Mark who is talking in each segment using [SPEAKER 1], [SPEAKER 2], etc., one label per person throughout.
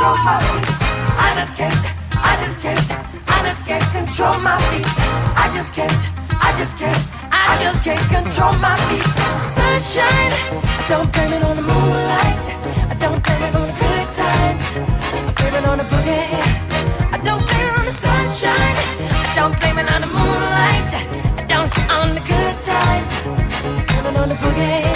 [SPEAKER 1] control my feet. I just can't, I just can't, I just can't control my feet. I just can't, I just can't, I just can't control my feet. Sunshine, I don't blame it on the moonlight. I don't blame it on the good times. I blame it on the boogie. I don't blame it on the sunshine. I don't blame it on the moonlight. I don't on the good times. I blame it on the boogie.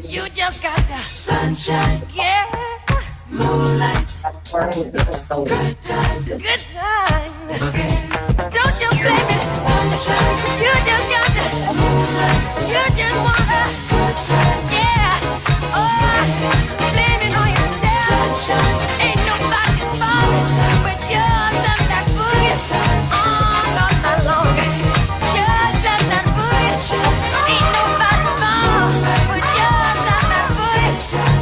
[SPEAKER 1] You just got the sunshine, yeah. Moonlight, good times, good times. Don't you blame it, sunshine. You just got the moonlight. You just want the good times, yeah. Oh, blame it on yourself, sunshine. Ain't nobody's fault but yours and that boogie. Oh, not that long. Yours and that boogie. Ain't nobody's fault but yours and that boogie.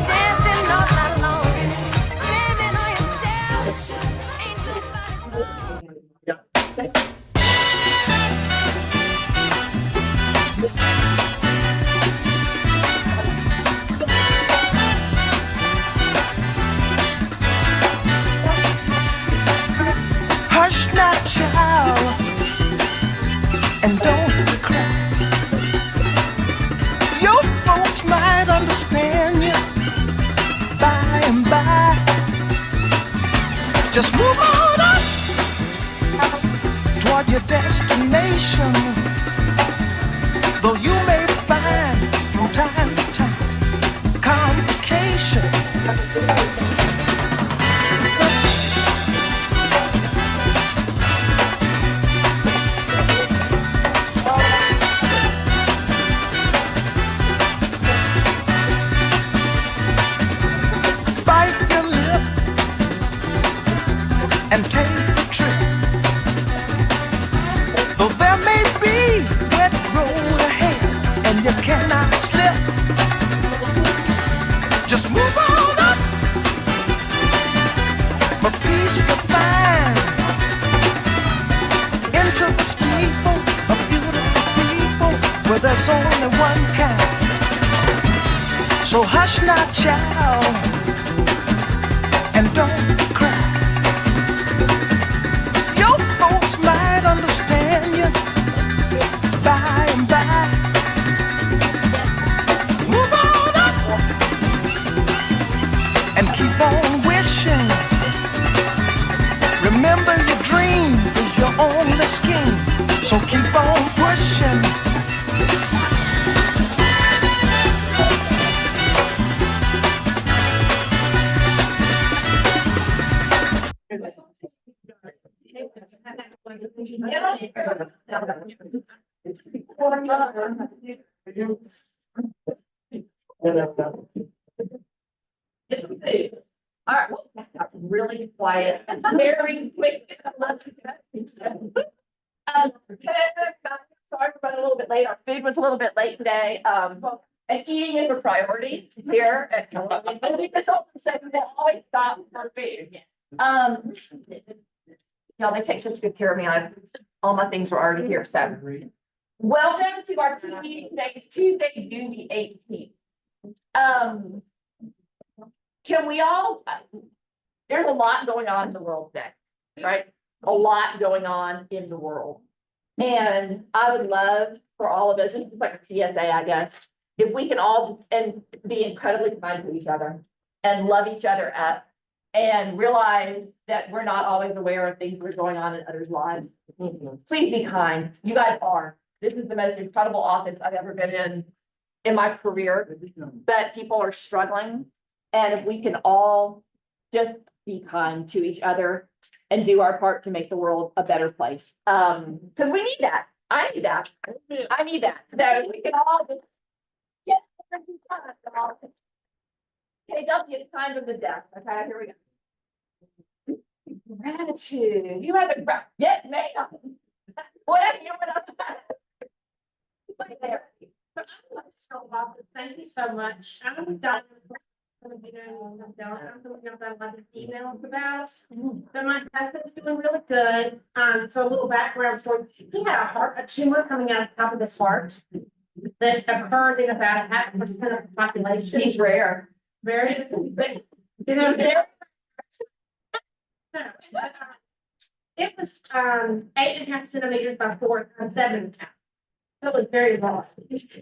[SPEAKER 1] Dancing all night long. Blame it on yourself. Ain't nobody's fault.
[SPEAKER 2] Hush now, child, and don't cry. Your folks might understand you by and by. Just move on up toward your destination. Though you may find from time to time complications. And take the trip. Though there may be wet road ahead and you cannot slip, just move on up for peace to find. Into the steeple of beautiful people where there's only one kind. So hush now, child, and don't cry. Might understand you by and by. Move on up and keep on wishing. Remember your dream is your only scheme, so keep on pushing.
[SPEAKER 3] All right, well, that got really quiet, very quick. Sorry for running a little bit late. Our food was a little bit late today. And eating is a priority here at Columbia. And we consultants said we will always stop for food. Y'all, they take such good care of me. All my things were already here. So, welcome to our team meeting today. It's Tuesday, June the 18th. Can we all? There's a lot going on in the world today, right? A lot going on in the world, and I would love for all of us, this is like a PSA, I guess, if we can all just and be incredibly kind to each other and love each other up and realize that we're not always aware of things that are going on in others' lives. Please be kind. You guys are. This is the most incredible office I've ever been in. in my career, but people are struggling. And if we can all just be kind to each other and do our part to make the world a better place. Because we need that. I need that. I need that. So if we can all just get. Okay, W, time of the death. Okay, here we go. Gratitude. You have a yes, ma'am. What? You know what there.
[SPEAKER 4] Thank you so much. I'm done. I'm filling out that lot of emails about, but my husband's doing really good. So a little background story. He had a tumor coming out of the top of his heart that occurred in about 0.5% of the population.
[SPEAKER 3] He's rare.
[SPEAKER 4] Very, it was 8.5 centimeters by 4.7. So it was very lost.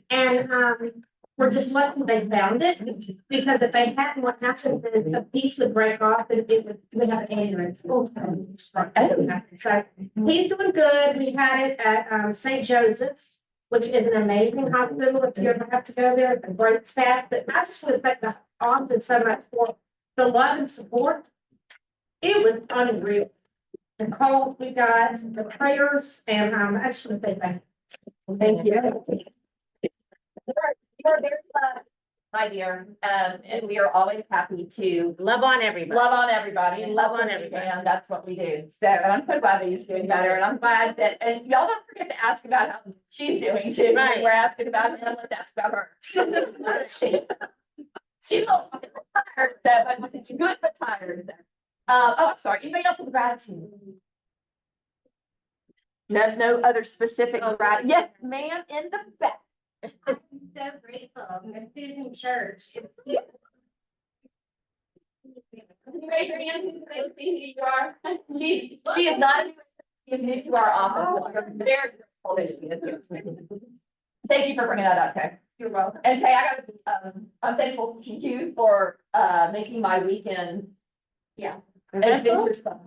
[SPEAKER 4] And we're just lucky they found it, because if they hadn't, what happened is a piece would break off and it would have an aneurysm. So he's doing good. We had it at St. Joseph's, which is an amazing hospital. If you ever have to go there, it's a great staff. But I just want to thank the office so much for the love and support. It was unreal. The calls we got, the prayers, and I just want to say thank you.
[SPEAKER 3] Thank you. You're very loved, my dear, and we are always happy to
[SPEAKER 4] Love on everybody.
[SPEAKER 3] love on everybody and love on
[SPEAKER 4] Love on
[SPEAKER 3] everybody,
[SPEAKER 4] everybody.
[SPEAKER 3] and that's what we do. So, and I'm so glad that you're doing better, and I'm glad that, and y'all don't forget to ask about how she's doing too.
[SPEAKER 4] Right.
[SPEAKER 3] We're asking about him, let's ask about her. She's a little tired, so, but it's good but tired. Oh, I'm sorry, anybody else with gratitude? No other specific gratitude. Yes, ma'am, in the back.
[SPEAKER 4] I'm so grateful. Miss Susan Church.
[SPEAKER 3] Can you raise your hand so they can see who you are? She is not new, she is new to our office. We're very grateful that she is here. Thank you for bringing that up, Kay. You're welcome. And Kay, I gotta, I'm thankful to you for, making my weekend. Yeah. adventure fun.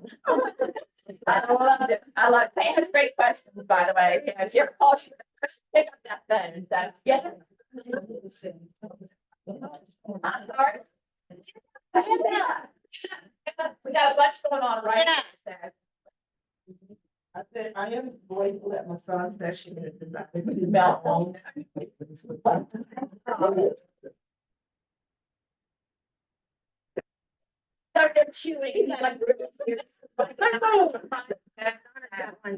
[SPEAKER 3] I loved it. I love, Kay has great questions, by the way. You know, if you ever call, she pick up that phone. So, yes. I'm sorry. We got a bunch going on right now.
[SPEAKER 5] I said, I am going to let my son say she did it.
[SPEAKER 3] Melt. Started chewing. Like,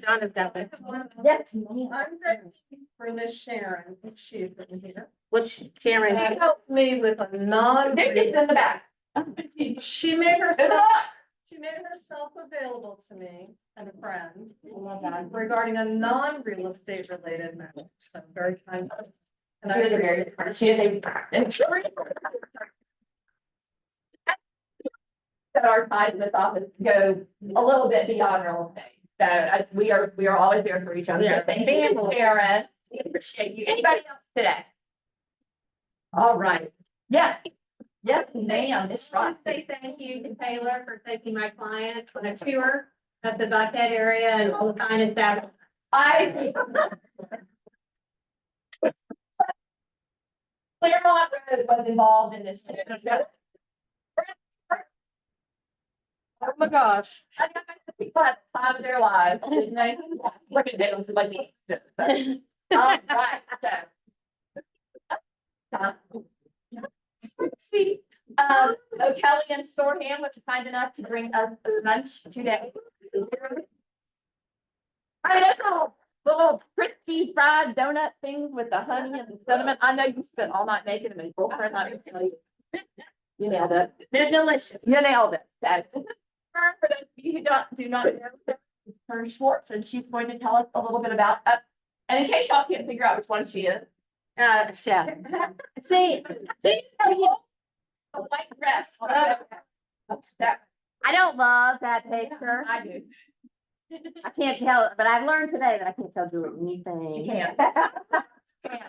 [SPEAKER 4] Donna's got it.
[SPEAKER 3] yes.
[SPEAKER 5] I'm ready for Miss Sharon, if she's in here.
[SPEAKER 4] Which Sharon?
[SPEAKER 5] Help me with a non.
[SPEAKER 3] There it is in the back.
[SPEAKER 5] She made
[SPEAKER 3] Good
[SPEAKER 5] herself,
[SPEAKER 3] luck.
[SPEAKER 5] she made herself available to me and a friend regarding a non-real estate related matter, so very kind. And
[SPEAKER 3] She is a
[SPEAKER 5] I,
[SPEAKER 3] very, she is a. That our ties in this office go a little bit beyond real estate. So we are always there for each other. So
[SPEAKER 4] Yeah.
[SPEAKER 3] thank you, Sharon. We appreciate you. Anybody else today? All right. Yes. Yes, ma'am. Miss Ross.
[SPEAKER 4] Say thank you to Taylor for taking my client on a tour of the Buckhead area and all the finest that.
[SPEAKER 3] I. Claremont Road was involved in this.
[SPEAKER 5] oh my gosh.
[SPEAKER 3] I know the people had the time of their lives, didn't they? Look at them, like these. All right, so. See, O'Kelly and Sorham was kind enough to bring us lunch today. I know, the little crispy fried donut things with the honey and the cinnamon. I know you spent all night making them, and girlfriend, I can tell you. You nailed it. They're delicious. You nailed it. So, for those of you who do not know, her Schwartz, and she's going to tell us a little bit about, and in case y'all can't figure out which one she is.
[SPEAKER 4] Yeah.
[SPEAKER 3] See, a white dress. That,
[SPEAKER 6] I don't love that picture.
[SPEAKER 3] I do.
[SPEAKER 6] I can't tell, but I've learned today that I can't tell Drew
[SPEAKER 3] You
[SPEAKER 6] anything.
[SPEAKER 3] can't. Can't.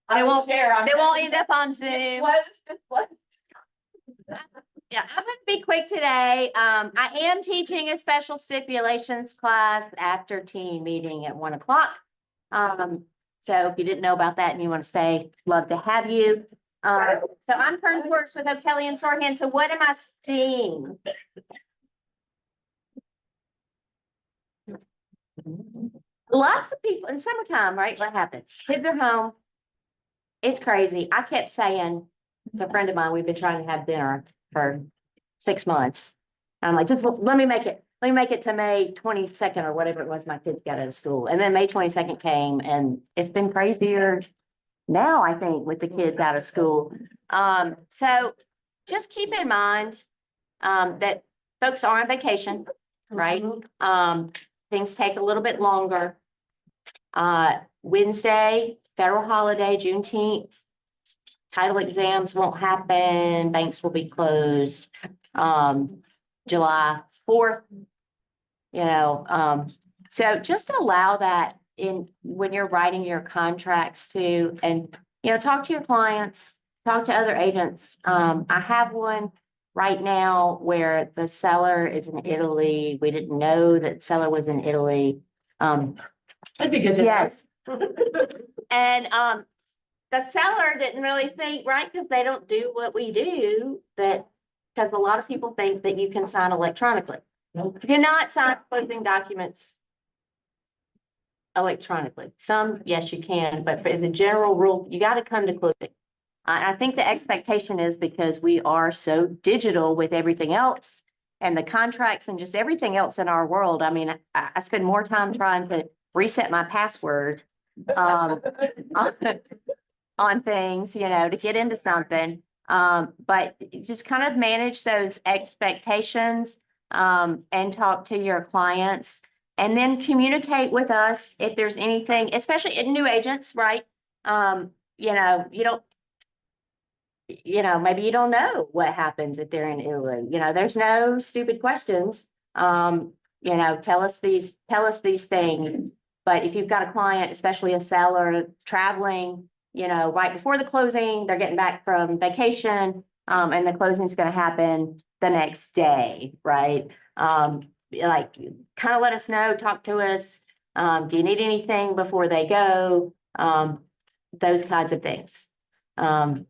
[SPEAKER 3] I won't share.
[SPEAKER 6] They won't end up on Zoom.
[SPEAKER 3] What?
[SPEAKER 6] Yeah, I'm gonna be quick today. I am teaching a special stipulations class after team meeting at 1 o'clock. So if you didn't know about that and you want to stay, love to have you. So I'm Kern Works with O'Kelly and Sorhan. So what am I seeing? Lots of people in summertime, right? What happens? Kids are home. It's crazy. I kept saying to a friend of mine, we've been trying to have dinner for 6 months. I'm like, just let me make it to May 22nd or whatever it was my kids got out of school. And then May 22nd came and it's been crazier now, I think, with the kids out of school. So just keep in mind that folks are on vacation, right? Things take a little bit longer. Wednesday, federal holiday, Juneteenth, title exams won't happen, banks will be closed. July 4th, so just allow that in when you're writing your contracts too, and, talk to your clients, talk to other agents. I have one right now where the seller is in Italy. We didn't know that seller was in Italy.
[SPEAKER 3] That'd be good to know.
[SPEAKER 6] Yes. And, the seller didn't really think, right, because they don't do what we do, because a lot of people think that you can sign electronically. You cannot sign closing documents electronically. Some, yes, you can, but as a general rule, you got to come to closing. I think the expectation is because we are so digital with everything else and the contracts and just everything else in our world. I mean, I spend more time trying to reset my password on things, to get into something. But just kind of manage those expectations, and talk to your clients, and then communicate with us if there's anything, especially in new agents, right? You don't, maybe you don't know what happens if they're in Italy. There's no stupid questions. Tell us these things. But if you've got a client, especially a seller traveling, right before the closing, they're getting back from vacation, and the closing is going to happen the next day, right? Like, kind of let us know, talk to us. Do you need anything before they go? Those kinds of things. And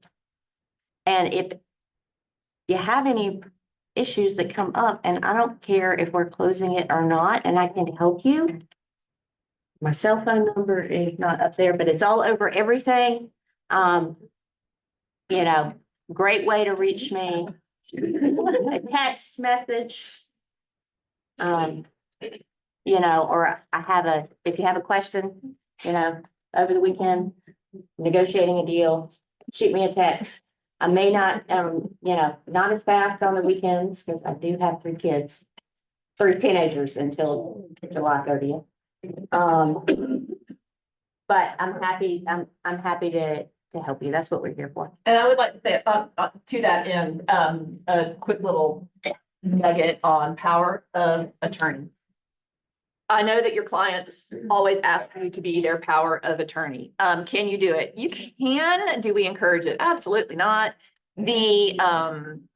[SPEAKER 6] if you have any issues that come up, and I don't care if we're closing it or not, and I can help you. My cell phone number is not up there, but it's all over everything. Great way to reach me. A text message. Or if you have a question, over the weekend, negotiating a deal, shoot me a text. I may not, not as fast on the weekends because I do have 3 kids, 3 teenagers until July 30th. But I'm happy to help you. That's what we're here for.
[SPEAKER 3] And I would like to say, to that end, a quick little nugget on power of attorney. I know that your clients always ask you to be their power of attorney. Can you do it? You can. Do we encourage it? Absolutely not. The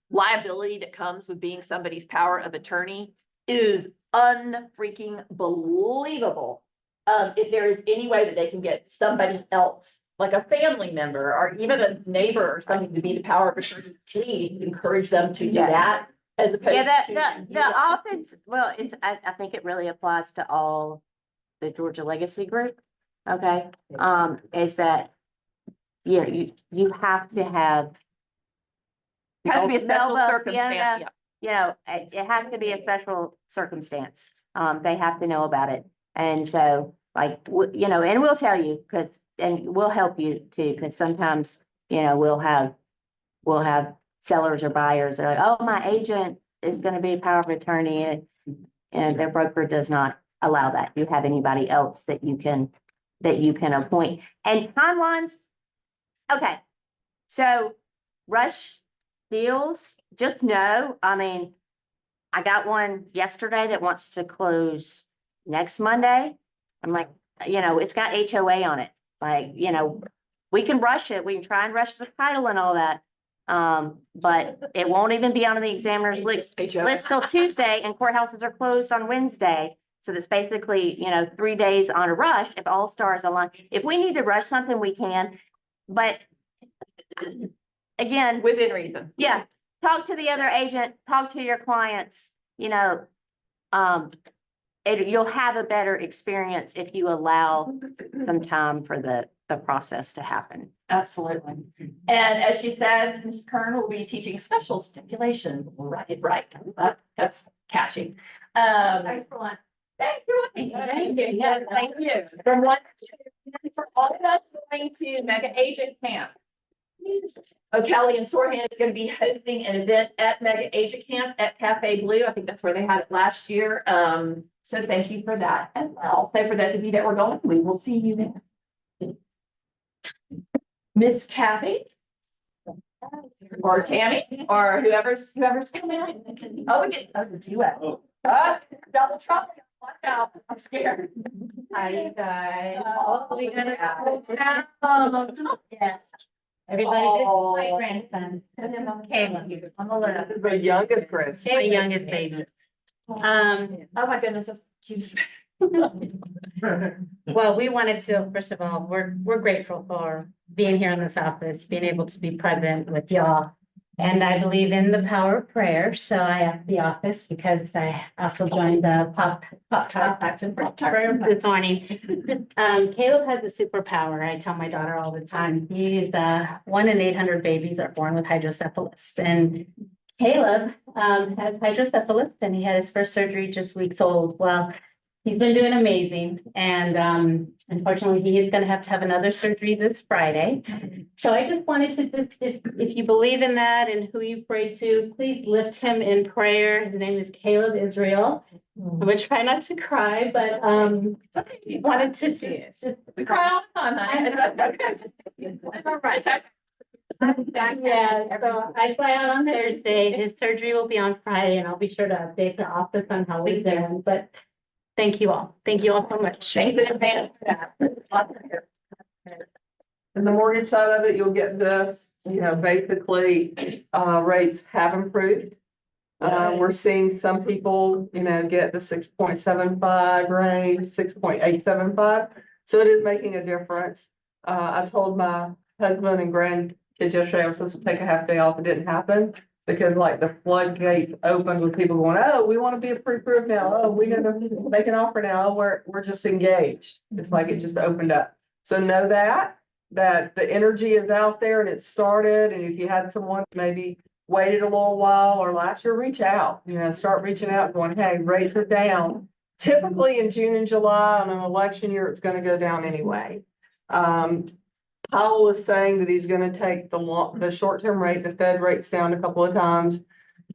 [SPEAKER 3] liability that comes with being somebody's power of attorney is unfreaking believable. If there is any way that they can get somebody else, like a family member or even a neighbor or something, to be the power of attorney, please encourage them to do that. As opposed to
[SPEAKER 6] the offense, well, I think it really applies to all the Georgia Legacy Group. Okay, is that, you have to have.
[SPEAKER 3] It has to be a special
[SPEAKER 6] Melba,
[SPEAKER 3] circumstance. Yeah.
[SPEAKER 6] It has to be a special circumstance. They have to know about it. And so, like, and we'll tell you, and we'll help you too, because sometimes, we'll have sellers or buyers that are like, oh, my agent is going to be a power of attorney, and their broker does not allow that. You have anybody else that you can appoint. And timelines. Okay. So rush deals, just know, I got one yesterday that wants to close next Monday. I'm like, it's got HOA on it. Like, we can rush it. We can try and rush the title and all that. But it won't even be on the examiner's list till Tuesday, and courthouses are closed on Wednesday. So that's basically, 3 days on a rush if all stars align. If we need to rush something, we can. But again,
[SPEAKER 3] Within reason.
[SPEAKER 6] yeah, talk to the other agent, talk to your clients, you'll have a better experience if you allow some time for the process to happen.
[SPEAKER 3] Absolutely. And as she said, Ms. Kern will be teaching special stipulation. Right. That's catchy.
[SPEAKER 4] Excellent.
[SPEAKER 3] Thank you. Thank you. Yes, thank you. From one to, for all of us going to Mega Agent Camp. O'Kelly and Sorehan is going to be hosting an event at Mega Agent Camp at Cafe Blue. I think that's where they had it last year. So thank you for that. And also for those of you that were going, we will see you there. Miss Kathy. Or Tammy, or whoever's coming out. Oh, we get, duet. Double trouble. Watch out. I'm scared. Hi, you guys.
[SPEAKER 6] We're gonna
[SPEAKER 3] Yes.
[SPEAKER 6] Everybody, this is my
[SPEAKER 3] Oh.
[SPEAKER 6] grandson.
[SPEAKER 3] Caleb, I'm a little.
[SPEAKER 7] The youngest Chris.
[SPEAKER 6] My youngest baby.
[SPEAKER 3] Oh my goodness, that's cute.
[SPEAKER 8] Well, we wanted to, first of all, we're grateful for being here in this office, being able to be present with y'all. And I believe in the power of prayer, so I asked the office because I also joined the pop talk prayer this morning. Caleb has a superpower. I tell my daughter all the time. He's 1 in 800 babies are born with hydrocephalus, and Caleb has hydrocephalus, and he had his first surgery just weeks old. Well, he's been doing amazing, and unfortunately, he is going to have another surgery this Friday. So I just wanted to if you believe in that and who you pray to, please lift him in prayer. His name is Caleb Israel. I'm gonna try not to cry, but wanted to
[SPEAKER 3] We cry all the time, honey. All right.
[SPEAKER 8] yeah. So I fly out on Thursday. His surgery will be on Friday, and I'll be sure to update the office on how he's doing. But thank you all. Thank you all so much.
[SPEAKER 3] Thanks in advance for that.
[SPEAKER 7] And the mortgage side of it, you'll get this, basically, rates have improved. We're seeing some people, get the 6.75 range, 6.875. So it is making a difference. I told my husband and grandkids yesterday I was supposed to take a half day off. It didn't happen because like the floodgates opened with people going, oh, we want to be pre-approved now. Oh, we need to make an offer now. Oh, we're just engaged. It's like it just opened up. So know that the energy is out there and it started. And if you had someone maybe waited a little while or last year, reach out, start reaching out going, hey, rates are down. Typically in June and July on an election year, it's going to go down anyway. Powell was saying that he's going to take the short-term rate, the Fed rates down a couple of times.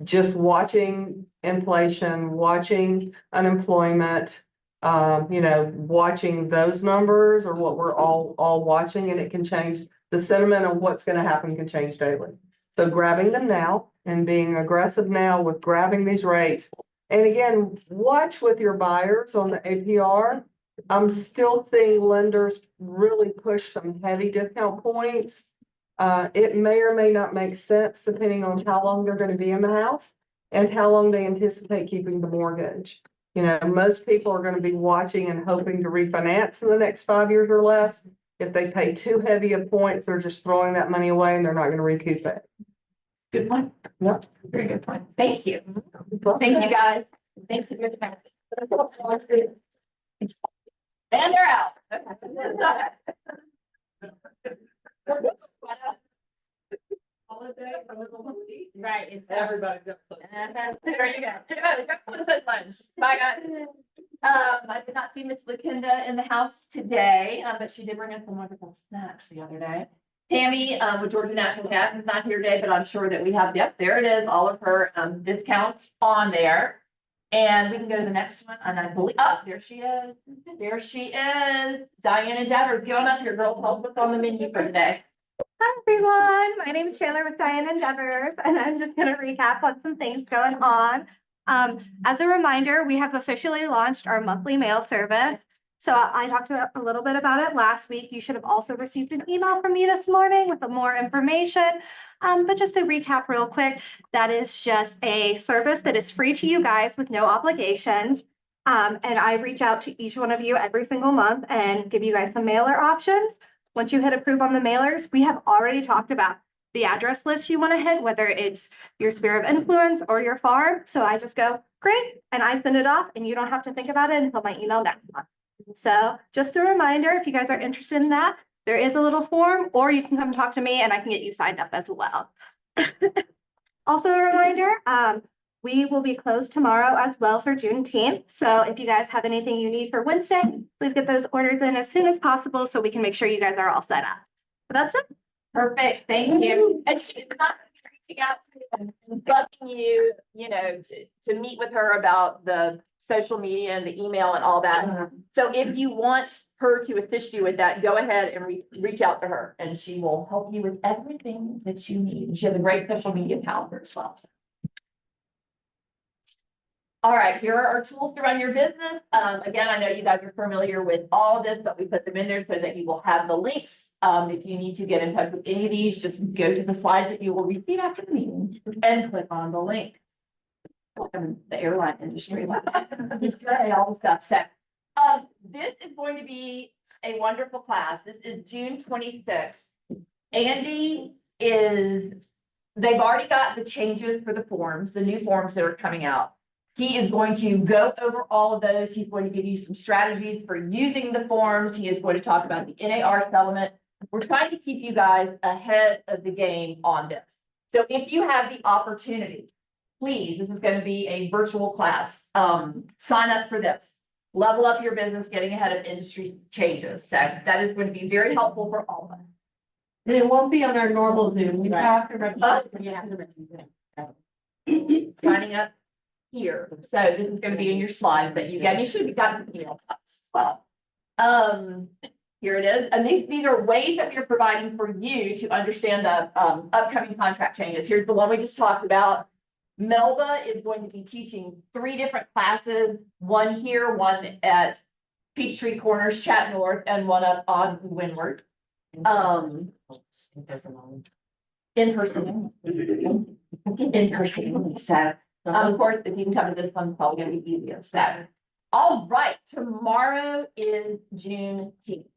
[SPEAKER 7] Just watching inflation, watching unemployment, watching those numbers are what we're all watching, and it can change. The sentiment of what's going to happen can change daily. So grabbing them now and being aggressive now with grabbing these rates. And again, watch with your buyers on the APR. I'm still seeing lenders really push some heavy discount points. It may or may not make sense depending on how long they're going to be in the house and how long they anticipate keeping the mortgage. Most people are going to be watching and hoping to refinance in the next 5 years or less. If they pay too heavy of points, they're just throwing that money away and they're not going to recoup it.
[SPEAKER 3] Good point.
[SPEAKER 7] Yep.
[SPEAKER 3] Very good point. Thank you. Thank you, guys. Thank you. And they're out.
[SPEAKER 8] Right.
[SPEAKER 7] Everybody got
[SPEAKER 3] There you go. Bye, guys. I did not see Miss Lucinda in the house today, but she did bring us some wonderful snacks the other day. Tammy, with Georgia National Gas is not here today, but I'm sure that we have, yep, there it is, all of her, discounts on there. And we can go to the next one, and I believe, oh, there she is. There she is. Diane Endeavors, get on up here, girl. Tell us what's on the menu for today.
[SPEAKER 9] Hi, everyone. My name is Chandler with Diane Endeavors, and I'm just going to recap on some things going on. As a reminder, we have officially launched our monthly mail service. So I talked a little bit about it last week. You should have also received an email from me this morning with more information. But just to recap real quick, that is just a service that is free to you guys with no obligations. And I reach out to each one of you every single month and give you guys some mailer options. Once you hit approve on the mailers, we have already talked about the address list you want to hit, whether it's your sphere of influence or your farm. So I just go, great, and I send it off, and you don't have to think about it until my email next month. So just a reminder, if you guys are interested in that, there is a little form, or you can come talk to me and I can get you signed up as well. Also a reminder, we will be closed tomorrow as well for Juneteenth. So if you guys have anything you need for Wednesday, please get those orders in as soon as possible so we can make sure you guys are all set up. But that's it.
[SPEAKER 3] Perfect, thank you. And she's not reaching out to you and bugging you, to meet with her about the social media and the email and all that. So if you want her to assist you with that, go ahead and reach out to her and she will help you with everything that you need. She has a great social media calendar as well. All right, here are our tools to run your business. Again, I know you guys are familiar with all of this, but we put them in there so that you will have the links. If you need to get in touch with any of these, just go to the slides that you will receive after the meeting and click on the link. Welcome to the airline industry. Just say all the stuff. So, this is going to be a wonderful class. This is June 26th. They've already got the changes for the forms, the new forms that are coming out. He is going to go over all of those. He's going to give you some strategies for using the forms. He is going to talk about the NAR settlement. We're trying to keep you guys ahead of the game on this. So if you have the opportunity, please, this is going to be a virtual class. Sign up for this. Level up your business, getting ahead of industry changes. So that is going to be very helpful for all of us.
[SPEAKER 5] And it won't be on our normal Zoom. You have to register.
[SPEAKER 3] Signing up here. So this is going to be in your slides that you get. You should have gotten some email as well. Here it is. And these are ways that we are providing for you to understand the upcoming contract changes. Here's the one we just talked about. Melba is going to be teaching 3 different classes, one here, one at Peachtree Corners, Chat North, and one up on Windward. In person. So, of course, if you can come to this one, it's probably going to be easier. So, all right, tomorrow is Juneteenth.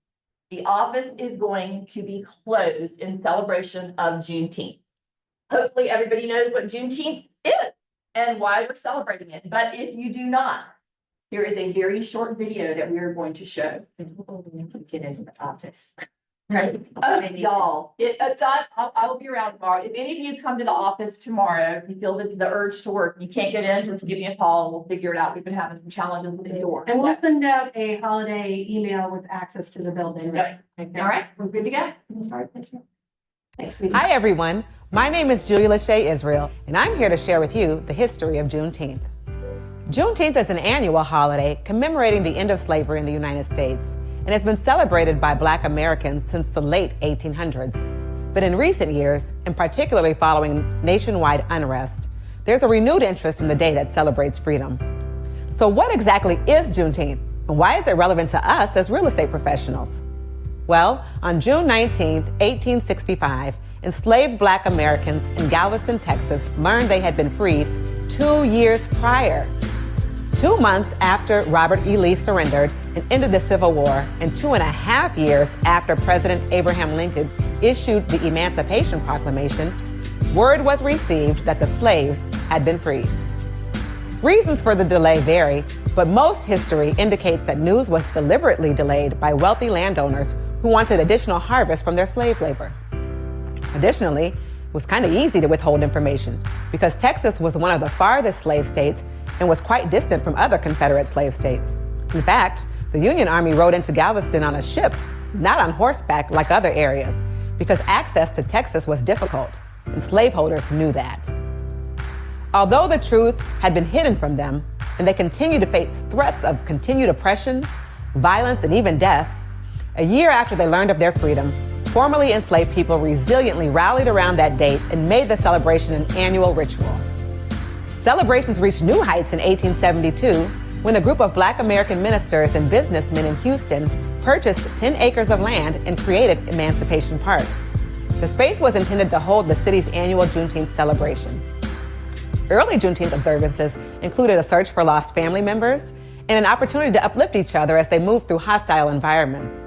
[SPEAKER 3] The office is going to be closed in celebration of Juneteenth. Hopefully, everybody knows what Juneteenth is and why we're celebrating it. But if you do not, here is a very short video that we are going to show. Get into the office. Right. Y'all, I will be around tomorrow. If any of you come to the office tomorrow, if you feel the urge to work, you can't get in, just give me a call and we'll figure it out. We've been having some challenges with the door.
[SPEAKER 5] And we'll send out a holiday email with access to the building.
[SPEAKER 3] Okay. All right, we're good to go. Thanks, sweetie.
[SPEAKER 10] Hi, everyone. My name is Julia Lachey Israel, and I'm here to share with you the history of Juneteenth. Juneteenth is an annual holiday commemorating the end of slavery in the United States, and has been celebrated by Black Americans since the late 1800s. But in recent years, and particularly following nationwide unrest, there's a renewed interest in the day that celebrates freedom. So what exactly is Juneteenth, and why is it relevant to us as real estate professionals? Well, on June 19, 1865, enslaved Black Americans in Galveston, Texas, learned they had been freed 2 years prior. 2 months after Robert E. Lee surrendered and ended the Civil War, and 2.5 years after President Abraham Lincoln issued the Emancipation Proclamation, word was received that the slaves had been freed. Reasons for the delay vary, but most history indicates that news was deliberately delayed by wealthy landowners who wanted additional harvest from their slave labor. Additionally, it was kind of easy to withhold information because Texas was one of the farthest slave states and was quite distant from other Confederate slave states. In fact, the Union Army rode into Galveston on a ship, not on horseback like other areas, because access to Texas was difficult, and slaveholders knew that. Although the truth had been hidden from them, and they continued to face threats of continued oppression, violence, and even death, a year after they learned of their freedom, formerly enslaved people resiliently rallied around that date and made the celebration an annual ritual. Celebrations reached new heights in 1872 when a group of Black American ministers and businessmen in Houston purchased 10 acres of land and created Emancipation Park. The space was intended to hold the city's annual Juneteenth celebration. Early Juneteenth observances included a search for lost family members and an opportunity to uplift each other as they move through hostile environments.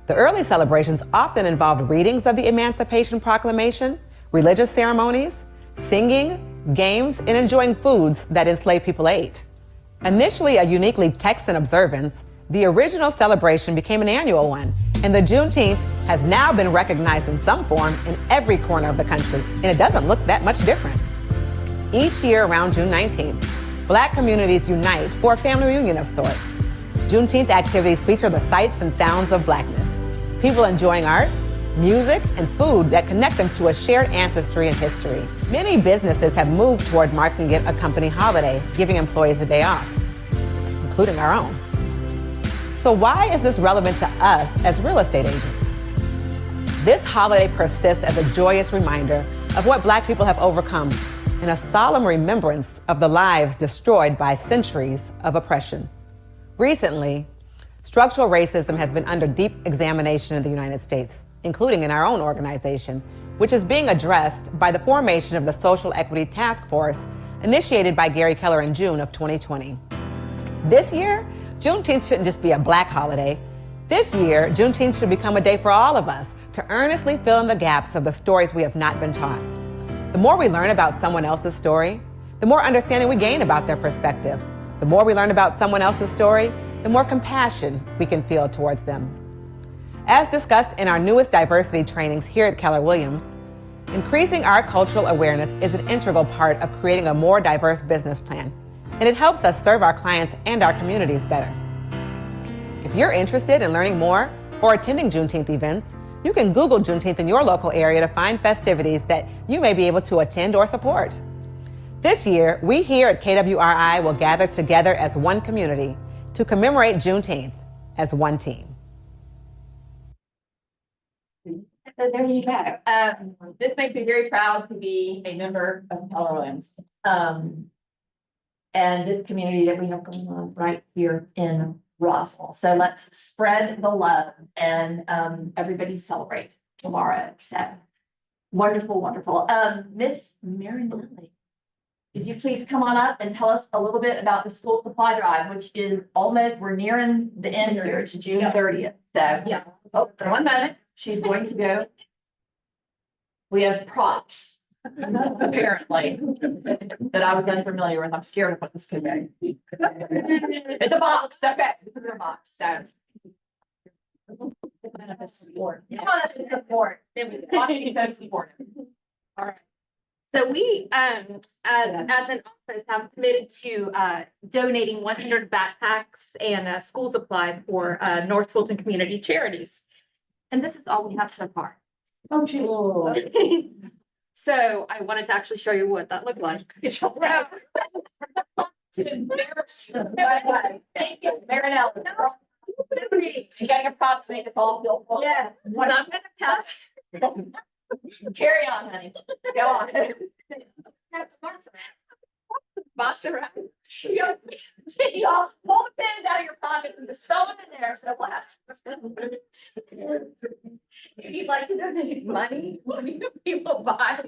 [SPEAKER 10] The early celebrations often involved readings of the Emancipation Proclamation, religious ceremonies, singing, games, and enjoying foods that enslaved people ate. Initially a uniquely Texan observance, the original celebration became an annual one, and the Juneteenth has now been recognized in some form in every corner of the country, and it doesn't look that much different. Each year around June 19th, Black communities unite for a family reunion of sorts. Juneteenth activities feature the sights and sounds of Blackness. People enjoying art, music, and food that connect them to a shared ancestry and history. Many businesses have moved toward marking it a company holiday, giving employees a day off, including our own. So why is this relevant to us as real estate agents? This holiday persists as a joyous reminder of what Black people have overcome and a solemn remembrance of the lives destroyed by centuries of oppression. Recently, structural racism has been under deep examination in the United States, including in our own organization, which is being addressed by the formation of the Social Equity Task Force initiated by Gary Keller in June of 2020. This year, Juneteenth shouldn't just be a Black holiday. This year, Juneteenth should become a day for all of us to earnestly fill in the gaps of the stories we have not been taught. The more we learn about someone else's story, the more understanding we gain about their perspective. The more we learn about someone else's story, the more compassion we can feel towards them. As discussed in our newest diversity trainings here at Keller Williams, increasing our cultural awareness is an integral part of creating a more diverse business plan, and it helps us serve our clients and our communities better. If you're interested in learning more or attending Juneteenth events, you can Google Juneteenth in your local area to find festivities that you may be able to attend or support. This year, we here at KWRI will gather together as one community to commemorate Juneteenth as one team.
[SPEAKER 3] So there you go. This makes me very proud to be a member of Keller Williams. And this community that we have going on right here in Rossville. So let's spread the love and everybody celebrate tomorrow. So wonderful, wonderful. Miss Marinelli, could you please come on up and tell us a little bit about the school supply drive, which is almost, we're nearing the end here. It's June 30th. So,
[SPEAKER 4] Yeah.
[SPEAKER 3] oh, for 1 minute, she's going to go. We have props, apparently, that I was unfamiliar with. I'm scared of what this could be. It's a box, okay, it's a box, so. Support. Come on up and support. Watch me so supportive.
[SPEAKER 4] All right. So we, as an office, have committed to donating 100 backpacks and school supplies for North Fulton Community Charities. And this is all we have so far.
[SPEAKER 3] Oh, gee.
[SPEAKER 4] So I wanted to actually show you what that looked like.
[SPEAKER 3] To embarrass you. Thank you, Marinelle. You gotta get props to make us all feel full.
[SPEAKER 4] Yeah, so I'm gonna pass.
[SPEAKER 3] Carry on, honey. Go on.
[SPEAKER 4] Box around.
[SPEAKER 3] Y'all pull the pins out of your pockets and just throw them in there, so less.
[SPEAKER 4] If you'd like to donate money, people buy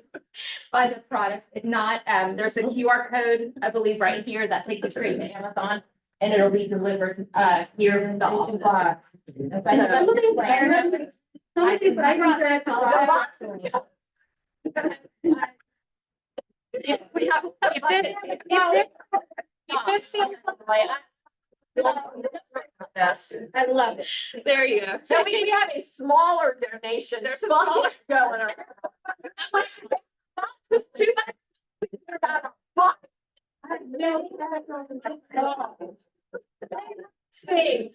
[SPEAKER 4] the product. If not, there's a QR code, I believe, right here that takes you straight to Amazon. And it'll be delivered here in the office. We have.
[SPEAKER 3] I love it.
[SPEAKER 4] There you go.
[SPEAKER 3] So we have a smaller donation.
[SPEAKER 4] There's a smaller
[SPEAKER 3] going around.
[SPEAKER 4] Steve.